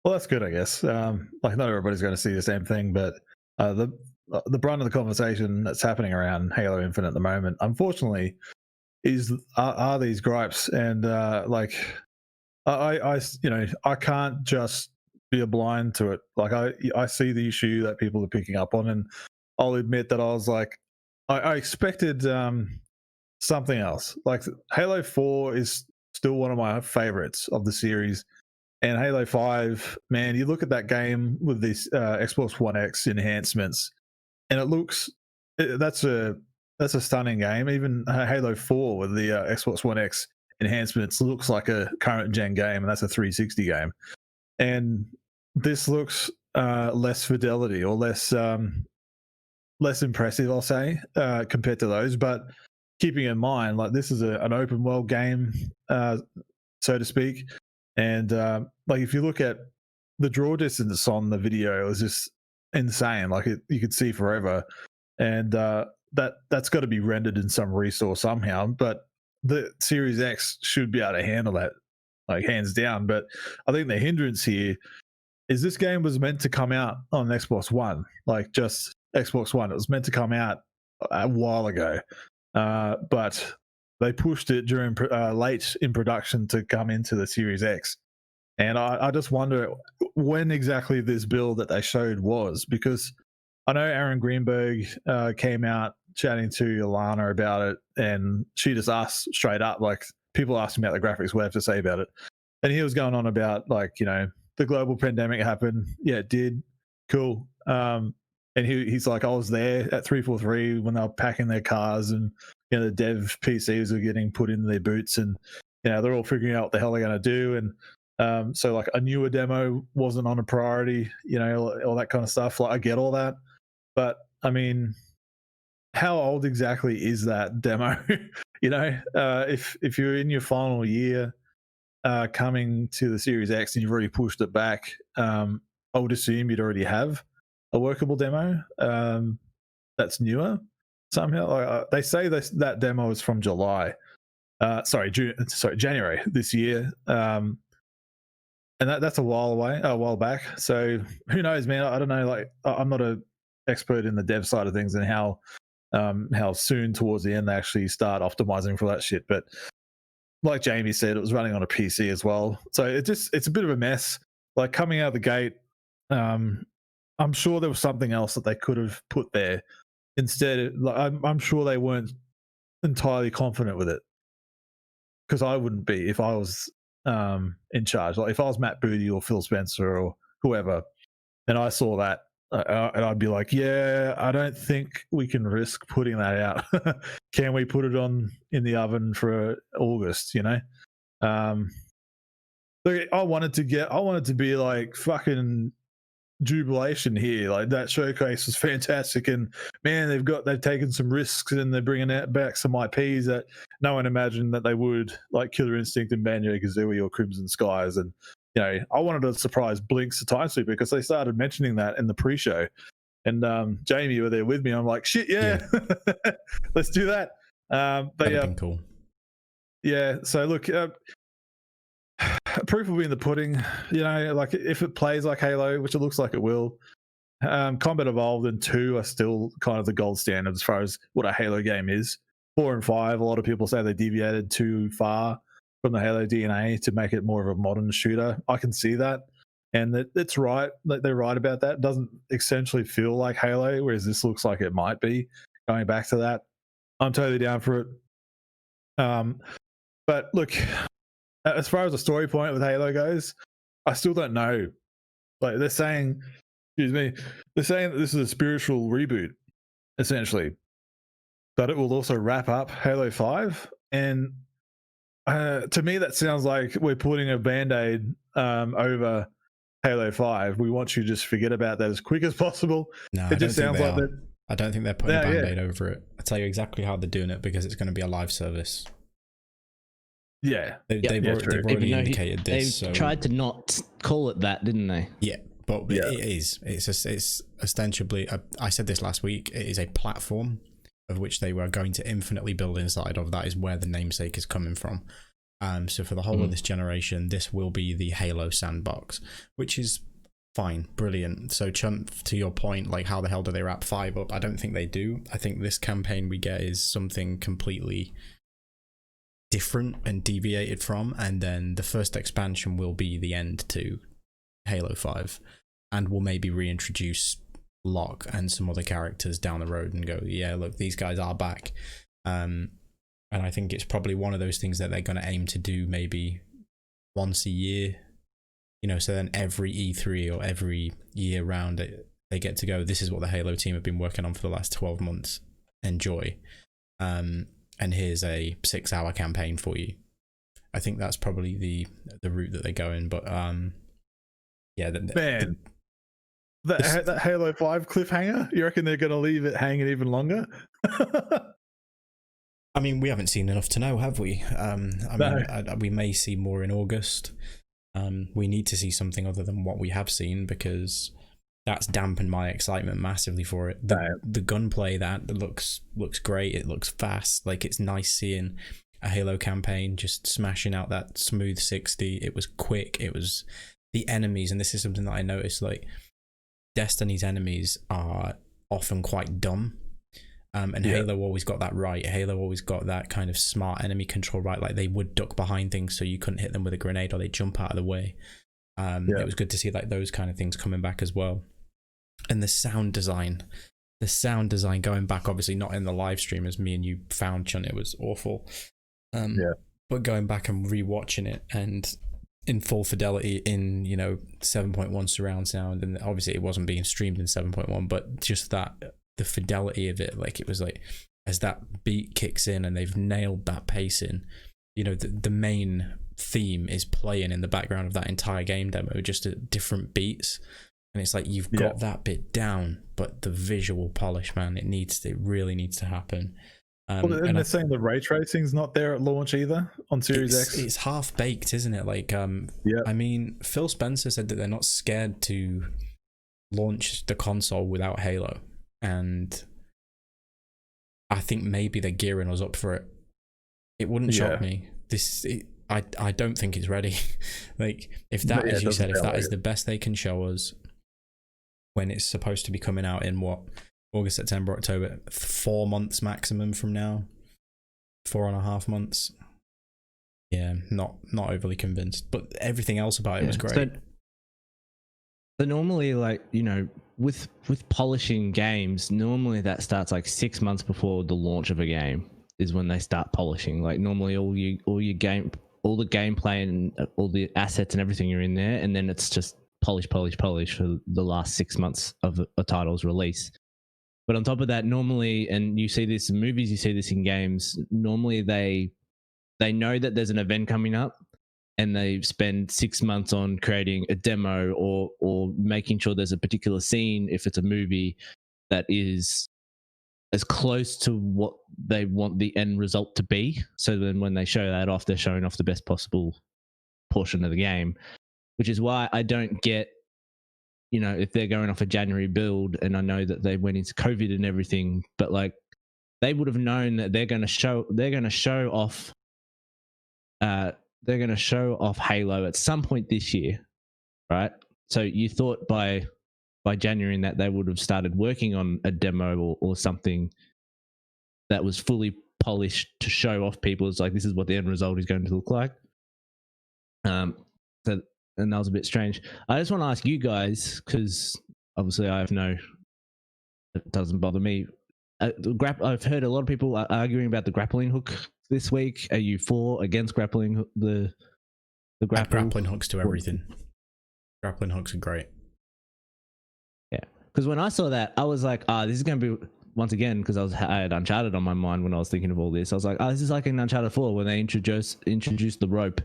Well, that's good, I guess. Like, not everybody's going to see the same thing, but the brunt of the conversation that's happening around Halo Infinite at the moment, unfortunately, are these gripes. And like, I can't just be blind to it. Like, I see the issue that people are picking up on, and I'll admit that I was like, I expected something else. Like, Halo 4 is still one of my favorites of the series, and Halo 5, man, you look at that game with these Xbox One X enhancements, and that's a stunning game. Even Halo 4 with the Xbox One X enhancements looks like a current gen game, and that's a 360 game. And this looks less fidelity, or less impressive, I'll say, compared to those. But keeping in mind, like, this is an open world game, so to speak, and like, if you look at the draw distance on the video, it was just insane. Like, you could see forever, and that's got to be rendered in some resource somehow. But the Series X should be able to handle that, like, hands down. But I think the hindrance here is this game was meant to come out on Xbox One, like, just Xbox One. It was meant to come out a while ago, but they pushed it during late in production to come into the Series X. And I just wonder when exactly this build that they showed was, because I know Aaron Greenberg came out chatting to Alana about it, and she just asked straight up, like, people asking about the graphics, what do I have to say about it? And he was going on about, like, the global pandemic happened. Yeah, it did. Cool. And he's like, I was there at 343 when they were packing their cars, and the dev PCs were getting put in their boots, and they're all figuring out what the hell they're going to do. And so, like, a newer demo wasn't on a priority, all that kind of stuff. Like, I get all that, but I mean, how old exactly is that demo? If you're in your final year coming to the Series X and you've already pushed it back, I would assume you'd already have a workable demo that's newer somehow. They say that demo is from January this year, and that's a while back. So who knows, man? I don't know. Like, I'm not an expert in the dev side of things and how soon towards the end they actually start optimizing for that shit. But like Jamie said, it was running on a PC as well, so it's a bit of a mess. Like, coming out of the gate, I'm sure there was something else that they could have put there instead. Like, I'm sure they weren't entirely confident with it, because I wouldn't be if I was in charge. Like, if I was Matt Booty or Phil Spencer or whoever, and I saw that, and I'd be like, yeah, I don't think we can risk putting that out. Can we put it in the oven for August? Look, I wanted to be like fucking jubilation here. Like, that showcase was fantastic, and man, they've taken some risks, and they're bringing back some IPs that no one imagined that they would, like Killer Instinct and Banjo-Kazooie or Crimson Skies. And I wanted to surprise Blinks to Time Sweep, because they started mentioning that in the pre-show, and Jamie, you were there with me. I'm like, shit, yeah. Let's do that. But yeah, cool. Yeah, so look, proof will be in the pudding. Like, if it plays like Halo, which it looks like it will, Combat Evolved and 2 are still kind of the gold standard as far as what a Halo game is. 4 and 5, a lot of people say they deviated too far from the Halo DNA to make it more of a modern shooter. I can see that, and it's right. They're right about that. It doesn't essentially feel like Halo, whereas this looks like it might be. Going back to that, I'm totally down for it. But look, as far as the story point with Halo goes, I still don't know. Like, they're saying excuse me, they're saying that this is a spiritual reboot, essentially, but it will also wrap up Halo 5. And to me, that sounds like we're putting a band-aid over Halo 5. We want you to just forget about that as quick as possible. No, It just sounds like that. I don't think they're putting a Yeah, band-aid over it. I'll tell you exactly how they're doing it, because it's going to be a live service. Yeah. They've Yeah, already indicated this. They so tried to not call it that, didn't they? yeah, but Yeah. it is. It's ostensibly. I said this last week. It is a platform of which they were going to infinitely build inside of. That is where the namesake is coming from. So for the whole of this generation, this will be the Halo sandbox, which is fine, brilliant. So Chunt, to your point, like how the hell do they wrap 5 up? I don't think they do. I think this campaign we get is something completely different and deviated from, and then the first expansion will be the end to Halo 5, and we'll maybe reintroduce Locke and some other characters down the road and go, yeah, look, these guys are back. And I think it's probably one of those things that they're going to aim to do maybe once a year, you know, so then every E3 or every year round they get to go, this is what the Halo team have been working on for the last 12 months. Enjoy. And here's a 6-hour campaign for you. I think that's probably the route that they go in. But yeah, Man, that Halo 5 cliffhanger, you reckon they're going to leave it hanging even longer? I mean, we haven't seen enough to know, have we? We may see more in August. We need to see something other than what we have seen, because that's dampened my excitement massively for it. The gunplay, that looks great. It looks fast. Like, it's nice seeing a Halo campaign just smashing out that smooth 60. It was quick. It was the enemies, and this is something that I noticed. Like, Destiny's enemies are often quite dumb. And Halo always got that right. Halo always got that kind of smart enemy control right. Like, they would duck behind things so you couldn't hit them with a grenade, or they jump out of the way. It was good to see like those kind of things coming back as well. And the sound design going back, obviously not in the live stream as me and you found, Chun, it was awful. But going back and rewatching it and in full fidelity in, 7.1 surround sound, and obviously it wasn't being streamed in 7.1, but just that, the fidelity of it, like, it was like, as that beat kicks in and they've nailed that pacing, the main theme is playing in the background of that entire game demo, just at different beats, and it's like you've got that bit down, but the visual polish, man, it really needs to happen. And they're saying the ray tracing's not there at launch either on Series X. It's half baked, isn't it? Like, I mean, Phil Spencer said that they're not scared to launch the console without Halo, and I think maybe they're gearing us up for it. It wouldn't shock me. I don't think it's ready. Like, if that, as you said, if that is the best they can show us when it's supposed to be coming out in what, August, September, October, 4 months maximum from now, 4.5 months. Yeah, not overly convinced, but everything else about it was great. So normally, like, with polishing games, normally that starts like 6 months before the launch of a game is when they start polishing. Like, normally all the gameplay and all the assets and everything are in there, and then it's just polish for the last 6 months of a title's release. But on top of that, normally, and you see this in movies, you see this in games, normally they know that there's an event coming up, and they spend 6 months on creating a demo or making sure there's a particular scene, if it's a movie, that is as close to what they want the end result to be. So then when they show that off, they're showing off the best possible portion of the game, which is why I don't get, if they're going off a January build, and I know that they went into COVID and everything, but like, they would have known that they're going to show off Halo at some point this year, right? So you thought by January that they would have started working on a demo or something that was fully polished to show off people. It's like, this is what the end result is going to look like. And that was a bit strange. I just want to ask you guys, because obviously it doesn't bother me. I've heard a lot of people are arguing about the grappling hook this week. Are you for, against grappling the grappling hooks to everything? Grappling hooks are great. Because when I saw that, I was like, this is going to be, once again, because I had Uncharted on my mind when I was thinking of all this. I was like, this is like in Uncharted 4 when they introduced the rope,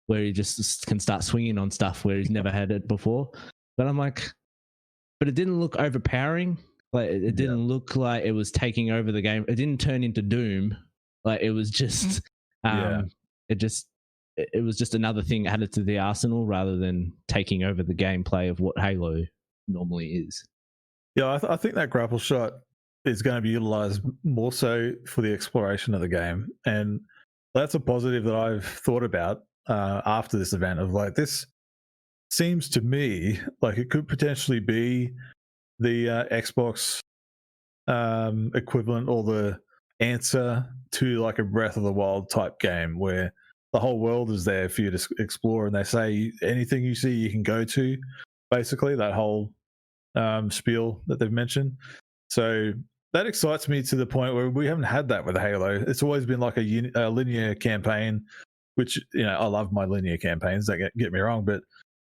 where he just can start swinging on stuff where he's never had it before. But I'm like, but it didn't look overpowering. Like it didn't look like it was taking over the game. It didn't turn into Doom. Like it was just, it was just another thing added to the arsenal rather than taking over the gameplay of what Halo normally is. Yeah, I think that grapple shot is going to be utilized more so for the exploration of the game, and that's a positive that I've thought about after this event. Of like, this seems to me like it could potentially be the Xbox equivalent or the answer to like a Breath of the Wild type game where the whole world is there for you to explore, and they say anything you see you can go to, basically that whole spiel that they've mentioned. So that excites me to the point where we haven't had that with Halo. It's always been like a linear campaign, which, you know, I love my linear campaigns, don't get me wrong, but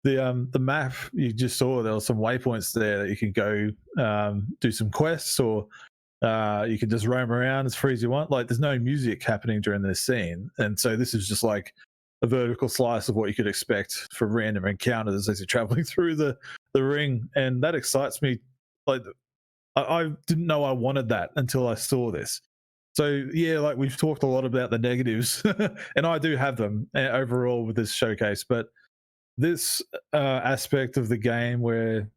the map you just saw, there were some waypoints there that you can go do some quests, or you can just roam around as free as you want. Like, there's no music happening during this scene, and so this is just like a vertical slice of what you could expect for random encounters as you're traveling through the ring, and that excites me. Like, I didn't know I wanted that until I saw this. So yeah, like we've talked a lot about the negatives, and I do have them overall with this showcase, but this aspect of the game where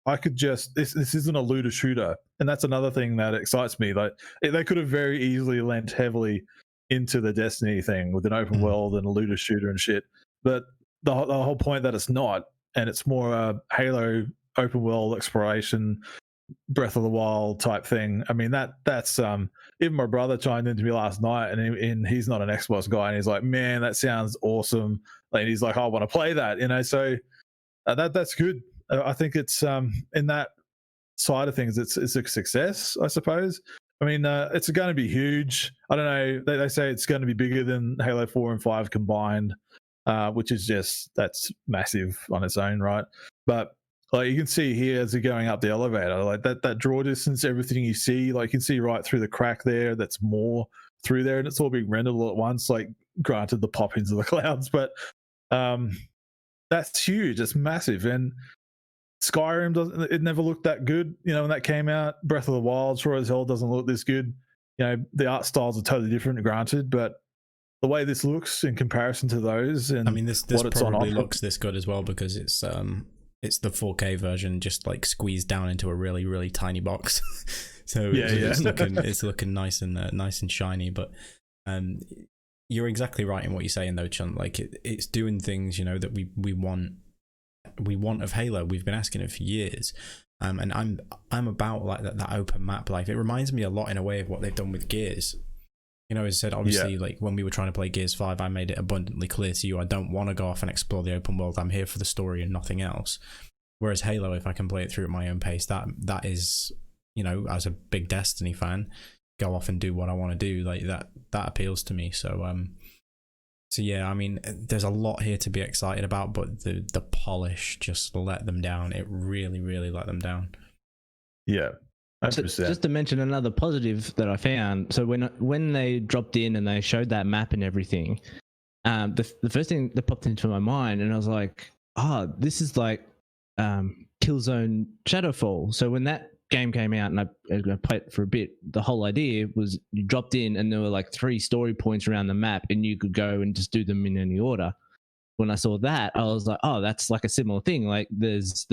I could just this isn't a looter shooter, and that's another thing that excites me. Like, they could have very easily lent heavily into the Destiny thing with an open world and a looter shooter and shit, but the whole point that it's not, and it's more a Halo open world exploration, Breath of the Wild type thing. I mean, that's even my brother chimed into me last night, and he's not an Xbox guy, and he's like, man, that sounds awesome. Like, he's like, I want to play that, you know. So that's good. I think it's in that side of things, it's a success, I suppose. I mean, it's going to be huge. I don't know. They say it's going to be bigger than Halo 4 and 5 combined, which is that's massive on its own, right? But like, you can see here as you're going up the elevator, like that draw distance, everything you see, like you can see right through the crack there. That's more through there, and it's all being rendered all at once. Like, granted, the pop into the clouds, but that's huge. It's massive. And Skyrim it never looked that good, you know, when that came out. Breath of the Wild sure as hell doesn't look this good. You know, the art styles are totally different, granted, but the way this looks in comparison to those, and I mean, this probably looks this good as well because it's the 4K version, just like squeezed down into a really, really tiny box. So it's looking nice and shiny. But you're exactly right in what you're saying, though, Chunt. Like, it's doing things, you know, that we want of Halo. We've been asking it for years. And I'm about like that open map life. It reminds me a lot in a way of what they've done with Gears. You know, as I said, obviously, like when we were trying to play Gears 5, I made it abundantly clear to you, I don't want to go off and explore the open world. I'm here for the story and nothing else. Whereas Halo, if I can play it through at my own pace, that is, you know, as a big Destiny fan, go off and do what I want to do. Like, that appeals to me. So yeah, I mean, there's a lot here to be excited about, but the polish just let them down. It really, really let them down. Yeah. So, just to mention another positive that I found. So when they dropped in and they showed that map and everything, the first thing that popped into my mind, and I was like, this is like Killzone Shadowfall. So when that game came out and I played it for a bit, the whole idea was you dropped in and there were like 3 story points around the map and you could go and just do them in any order. When I saw that, I was like, that's like a similar thing. Like, there's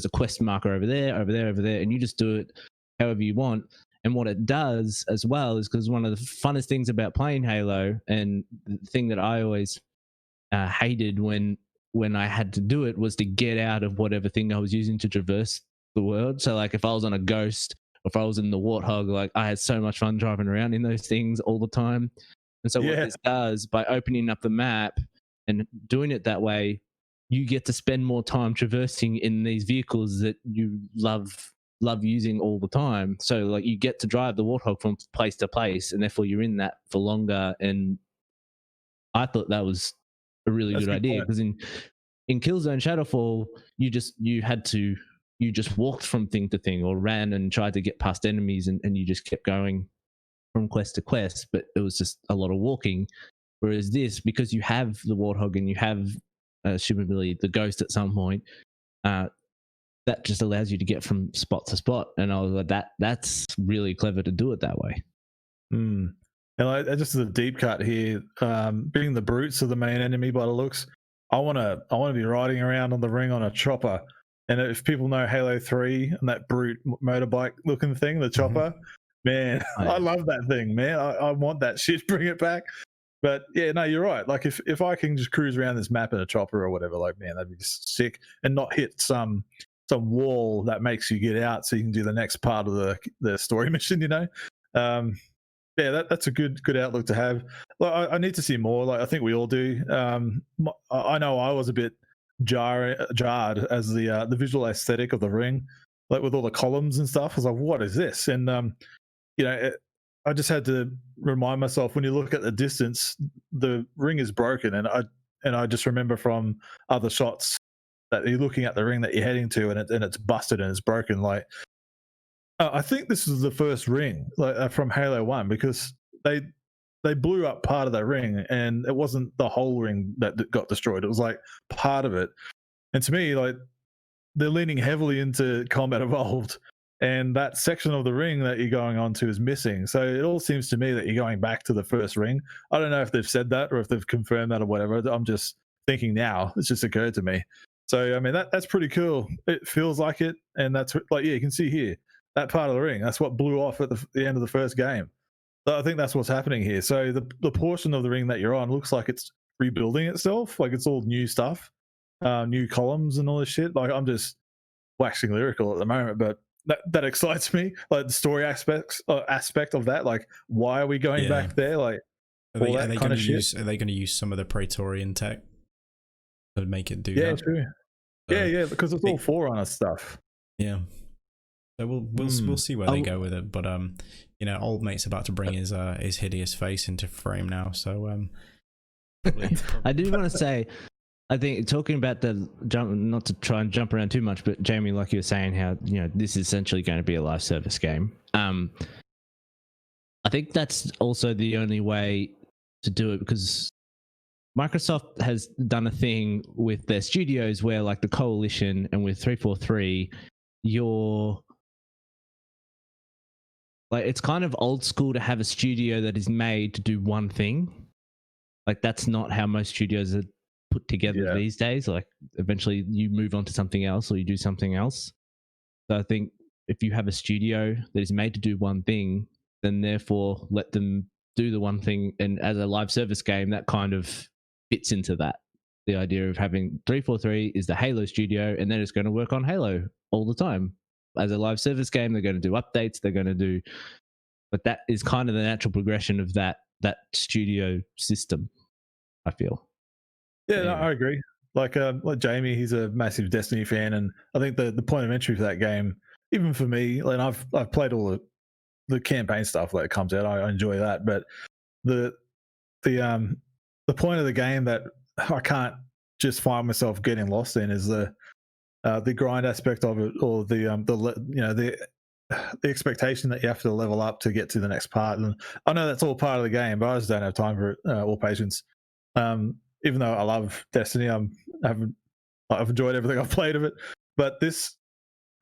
a quest marker over there, and you just do it however you want. And what it does as well is, because one of the funnest things about playing Halo, and the thing that I always hated when I had to do it, was to get out of whatever thing I was using to traverse the world. So like, if I was on a Ghost, or if I was in the Warthog, like, I had so much fun driving around in those things all the time. And so what this does, by opening up the map and doing it that way, you get to spend more time traversing in these vehicles that you love using all the time. So like, you get to drive the Warthog from place to place, and therefore you're in that for longer. And I thought that was a really good idea, because in Killzone Shadowfall, you had to you just walked from thing to thing or ran and tried to get past enemies, and you just kept going from quest to quest, but it was just a lot of walking. Whereas this, because you have the warthog and you have assumably the ghost at some point, that just allows you to get from spot to spot. And I was like, that's really clever to do it that way. And just as a deep cut here, being the brutes are the main enemy by the looks. I want to be riding around on the ring on a chopper. And if people know Halo 3 and that brute motorbike looking thing, the chopper, man, I love that thing, man. I want that shit. Bring it back. But yeah, no, you're right. Like if I can just cruise around this map in a chopper or whatever, like, man, that'd be just sick, and not hit some wall that makes you get out so you can do the next part of the story mission, you know. Yeah, that's a good outlook to have. Like, I need to see more. Like, I think we all do. I know I was a bit jarred as the visual aesthetic of the ring, like with all the columns and stuff. I was like, what is this? And I just had to remind myself, when you look at the distance, the ring is broken, and I just remember from other shots that you're looking at the ring that you're heading to, and it's busted and it's broken. Like, I think this is the first ring from Halo 1, because they blew up part of that ring, and it wasn't the whole ring that got destroyed. It was like part of it. And to me, like, they're leaning heavily into Combat Evolved, and that section of the ring that you're going on to is missing. So it all seems to me that you're going back to the first ring. I don't know if they've said that or if they've confirmed that or whatever. I'm just thinking now. It's just occurred to me. So, I mean, that's pretty cool. It feels like it. And that's like, yeah, you can see here, that part of the ring, that's what blew off at the end of the first game. So I think that's what's happening here. So the portion of the ring that you're on looks like it's rebuilding itself. Like, it's all new stuff, new columns and all this shit. Like, I'm just waxing lyrical at the moment, but that excites me. Like, the story aspect of that. Like, why are we going back there? Like, are they going to use some of the Praetorian tech to make it do that? Yeah, true. Yeah, because it's all Forerunner stuff. Yeah. So we'll see where they go with it. But old mate's about to bring his hideous face into frame now. So probably. I do want to say, I think, talking about the jump, not to try and jump around too much, but Jamie, like you were saying, how this is essentially going to be a live service game. I think that's also the only way to do it, because Microsoft has done a thing with their studios where, like the Coalition and with 343, it's kind of old school to have a studio that is made to do one thing. Like, that's not how most studios are put together these days. Like, eventually you move on to something else or you do something else. So I think if you have a studio that is made to do one thing, then therefore let them do the one thing. And as a live service game, that kind of fits into that. The idea of having 343 is the Halo studio, and they're just going to work on Halo all the time. As a live service game, they're going to do updates, but that is kind of the natural progression of that studio system, I feel. Yeah, no, I agree. Like Jamie, he's a massive Destiny fan, and I think the point of entry for that game, even for me, like, I've played all the campaign stuff that comes out. I enjoy that, but the point of the game that I can't just find myself getting lost in is the grind aspect of it, or the expectation that you have to level up to get to the next part. And I know that's all part of the game, but I just don't have time for it or patience. Even though I love Destiny, I've enjoyed everything I've played of it. But this,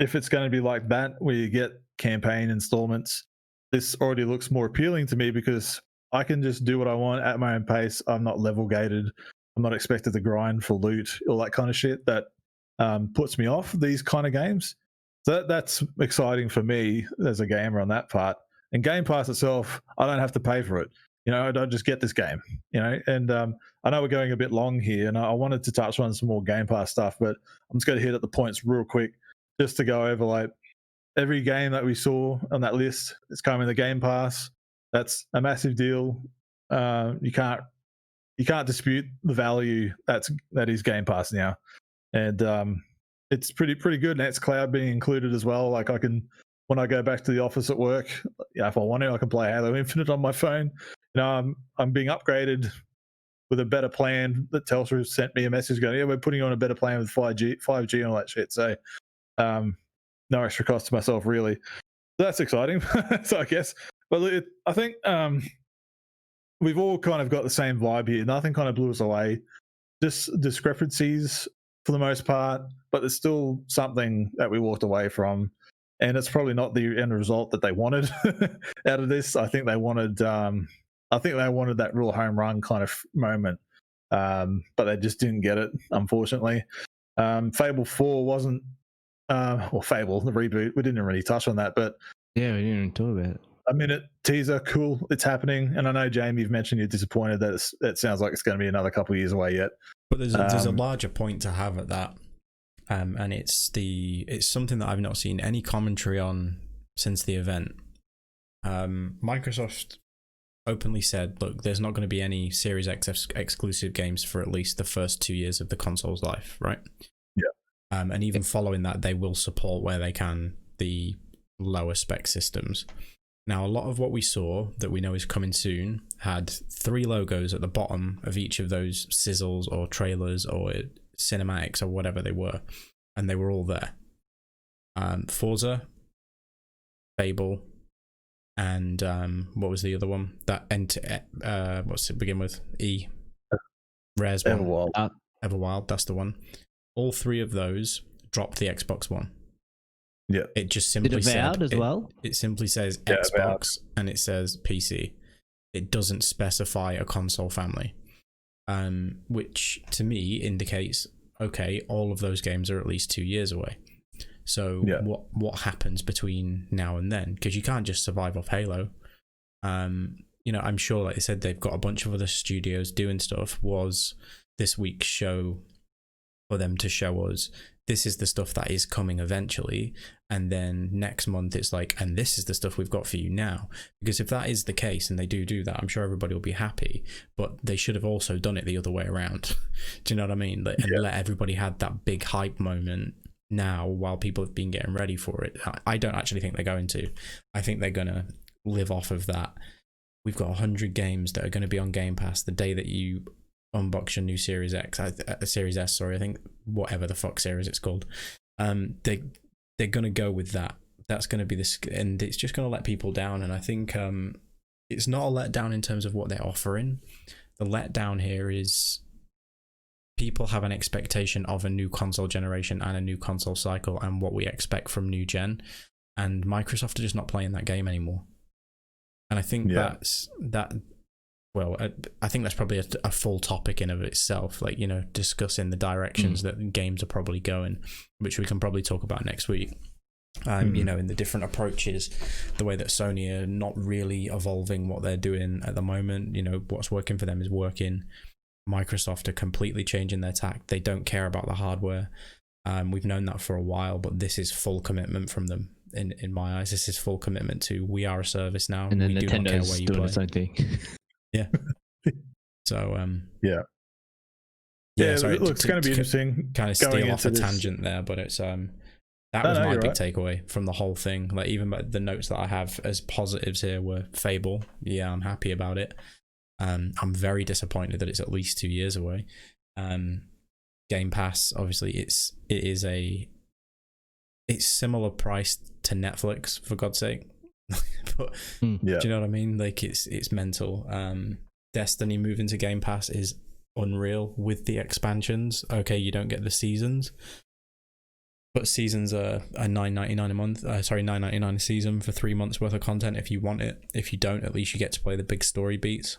if it's going to be like that, where you get campaign installments, this already looks more appealing to me, because I can just do what I want at my own pace. I'm not level gated. I'm not expected to grind for loot, all that kind of shit that puts me off these kind of games. So that's exciting for me as a gamer on that part. And Game Pass itself, I don't have to pay for it. I don't just get this game, and I know we're going a bit long here, and I wanted to touch on some more Game Pass stuff, but I'm just going to hit at the points real quick just to go over, like, every game that we saw on that list is coming to Game Pass. That's a massive deal. You can't dispute the value that is Game Pass now, and it's pretty good. And it's cloud being included as well. Like, I can, when I go back to the office at work, if I want to, I can play Halo Infinite on my phone. I'm being upgraded with a better plan. That Telstra sent me a message going, yeah, we're putting on a better plan with 5G and all that shit. So no extra cost to myself really. So that's exciting. So I guess, but I think we've all kind of got the same vibe here. Nothing kind of blew us away. Just discrepancies for the most part, but there's still something that we walked away from, and it's probably not the end result that they wanted out of this. I think they wanted that real home run kind of moment, but they just didn't get it, unfortunately. Fable 4 wasn't, or Fable the reboot. We didn't really touch on that, but yeah, we didn't even talk about it. A minute teaser, cool, it's happening. And I know, Jamie, you've mentioned you're disappointed that it sounds like it's going to be another couple of years away yet. But there's a larger point to have at that, and it's something that I've not seen any commentary on since the event. Microsoft openly said, look, there's not going to be any Series X exclusive games for at least the first 2 years of the console's life, right? Yeah. And even following that, they will support where they can the lower spec systems. Now, a lot of what we saw that we know is coming soon had 3 logos at the bottom of each of those sizzles or trailers or cinematics or whatever they were, and they were all there. Forza, Fable, and what was the other one? What's it begin with? E. Rare's one. Everwild, that's the one. All 3 of those dropped the Xbox One. Yeah, it just simply said as well. It simply says Xbox and it says PC. It doesn't specify a console family, which to me indicates, okay, all of those games are at least 2 years away. So what happens between now and then? Because you can't just survive off Halo. I'm sure, like I said, they've got a bunch of other studios doing stuff. Was this week's show for them to show us this is the stuff that is coming eventually, and then next month it's like, and this is the stuff we've got for you now. Because if that is the case and they do that, I'm sure everybody will be happy, but they should have also done it the other way around. Do you know what I mean? And let everybody had that big hype moment now while people have been getting ready for it. I don't actually think they're going to. I think they're going to live off of that. We've got 100 games that are going to be on Game Pass the day that you unbox your new Series X, Series S, sorry, I think, whatever the fuck series it's called. They're gonna go with that. That's gonna be this, and it's just gonna let people down. And I think it's not a letdown in terms of what they're offering. The letdown here is people have an expectation of a new console generation and a new console cycle and what we expect from new gen, and Microsoft are just not playing that game anymore. And I think that's that. Well, I think that's probably a full topic in of itself, like, discussing the directions that games are probably going, which we can probably talk about next week. In the different approaches, the way that Sony are not really evolving what they're doing at the moment. What's working for them is working. Microsoft are completely changing their tack. They don't care about the hardware. We've known that for a while, but this is full commitment from them. In my eyes, this is full commitment to, we are a service now. And then we do not care where you doing play. its own thing. Yeah. So sorry, it's going to be interesting. Kind of steal off a tangent there, but it's that was my big takeaway from the whole thing. Like, even the notes that I have as positives here were Fable. Yeah, I'm happy about it. I'm very disappointed that it's at least 2 years away. Game Pass, obviously, it's similar priced to Netflix, for God's sake. But do you know what I mean? Like, it's mental. Destiny moving to Game Pass is unreal with the expansions. Okay, you don't get the seasons, but seasons are $9.99 a month. $9.99 a season for 3 months worth of content if you want it. If you don't, at least you get to play the big story beats.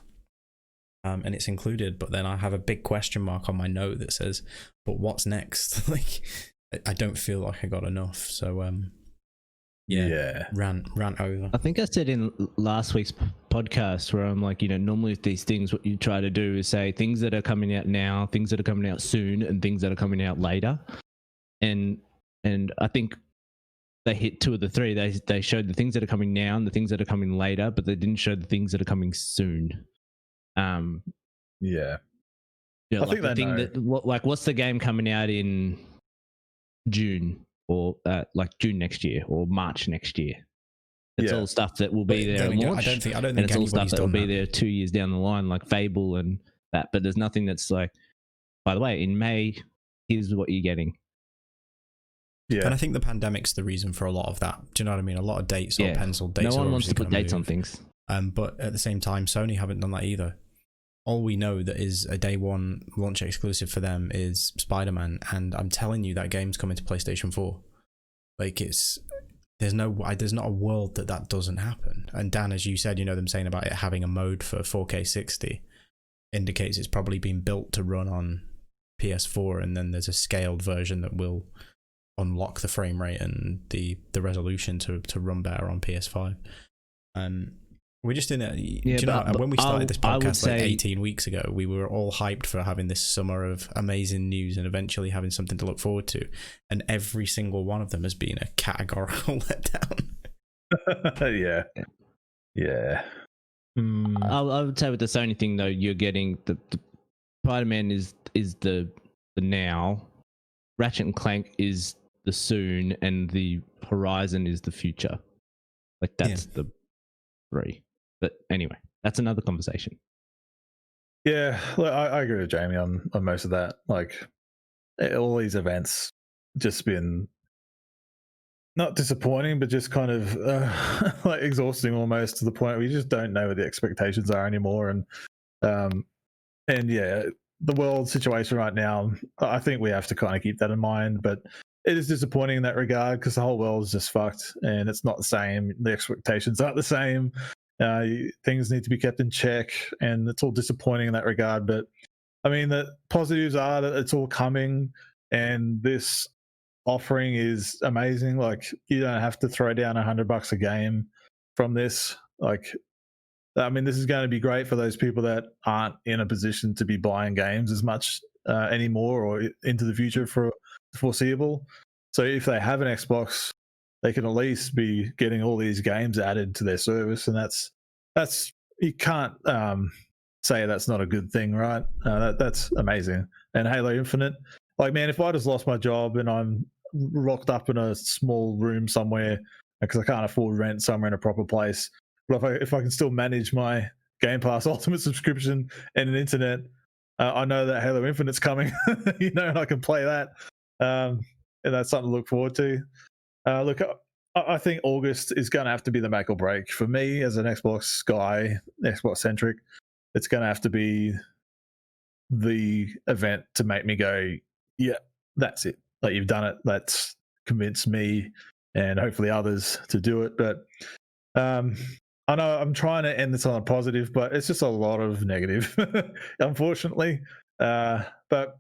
And it's included. But then I have a big question mark on my note that says, "But what's next?" Like, I don't feel like I got enough. So rant over. I think I said in last week's podcast where I'm like, normally with these things, what you try to do is say things that are coming out now, things that are coming out soon, and things that are coming out later. And I think they hit 2 of the 3. They showed the things that are coming now and the things that are coming later, but they didn't show the things that are coming soon. I think the thing that, what's the game coming out in June? Or June next year or March next year. It's all stuff that will be there at launch. I don't think it's all stuff anybody's that will done be there 2 years down the line, like Fable and that. But there's nothing that's like, by the way, in May, here's what you're getting. Yeah. And I think the pandemic's the reason for a lot of that. Do you know what I mean? A lot of dates or penciled dates. No are one wants to obviously put gonna dates on move. things. But at the same time, Sony haven't done that either. All we know that is a day one launch exclusive for them is Spider-Man, and I'm telling you that game's coming to PlayStation 4. Like, there's not a world that doesn't happen. And Dan, as you said, you know, them saying about it having a mode for 4K 60 indicates it's probably been built to run on PS4, and then there's a scaled version that will unlock the frame rate and the resolution to run better on PS5. We're just in a, do you know, when we started this podcast like 18 weeks ago, we were all hyped for having this summer of amazing news and eventually having something to look forward to. And every single one of them has been a categorical letdown. Yeah. Yeah. I would say with the Sony thing though, you're getting the Spider-Man is the now, Ratchet and Clank is the soon, and the Horizon is the future. Like that's the three. But anyway, that's another conversation. Yeah, look, I agree with Jamie on most of that. Like, all these events just been not disappointing, but just kind of like exhausting almost, to the point where you just don't know what the expectations are anymore. And yeah, the world situation right now, I think we have to kind of keep that in mind. But it is disappointing in that regard, because the whole world is just fucked and it's not the same. The expectations aren't the same. Things need to be kept in check, and it's all disappointing in that regard. But I mean, the positives are that it's all coming, and this offering is amazing. Like, you don't have to throw down $100 a game from this. Like, I mean, this is going to be great for those people that aren't in a position to be buying games as much anymore, or into the future for the foreseeable. So if they have an Xbox, they can at least be getting all these games added to their service, and that's you can't say that's not a good thing, right? That's amazing. And Halo Infinite, like, man, if I just lost my job and I'm locked up in a small room somewhere because I can't afford rent somewhere in a proper place, but if I can still manage my Game Pass Ultimate subscription and an internet, I know that Halo Infinite's coming, you know, and I can play that. And that's something to look forward to. Look, I think August is going to have to be the make or break for me as an Xbox guy, Xbox centric. It's going to have to be the event to make me go, yeah, that's it. Like, you've done it. That's convinced me and hopefully others to do it. But I know I'm trying to end this on a positive, but it's just a lot of negative, unfortunately. But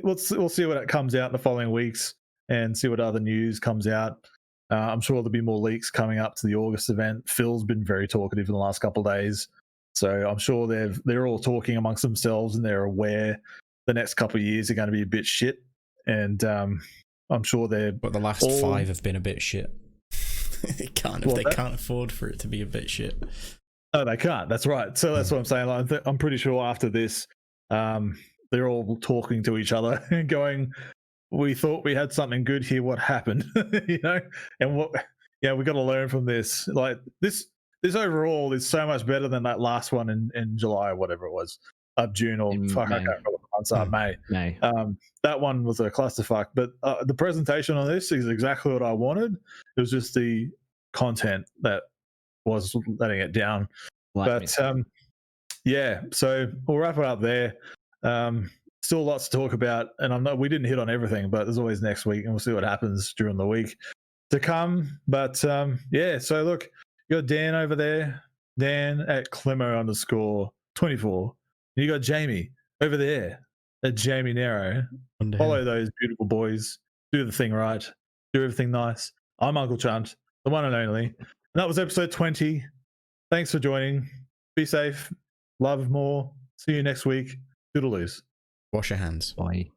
we'll see what comes out in the following weeks, and see what other news comes out. I'm sure there'll be more leaks coming up to the August event. Phil's been very talkative in the last couple of days, so I'm sure they're all talking amongst themselves, and they're aware the next couple of years are going to be a bit shit. And I'm sure But the last 5 have been a bit shit. They can't afford for it to be a bit shit. No, they can't. That's right. So that's what I'm saying. Like, I'm pretty sure after this, they're all talking to each other and going, we thought we had something good here. What happened? You know, and we got to learn from this. Like, this overall is so much better than that last one in July or whatever it was, June, or I can't remember what the months are. May. That one was a clusterfuck, but the presentation on this is exactly what I wanted. It was just the content that was letting it down. Yeah, so we'll wrap it up there. Still lots to talk about, and we didn't hit on everything, but there's always next week, and we'll see what happens during the week to come. But yeah, so look, you got Dan over there, Dan at Clemo_24. You got Jamie over there at Jamie Nero. Follow those beautiful boys. Do the thing right. Do everything nice. I'm Uncle Chunt, the one and only. And that was episode 20. Thanks for joining. Be safe. Love more. See you next week. Toodaloos. Wash your hands. Bye.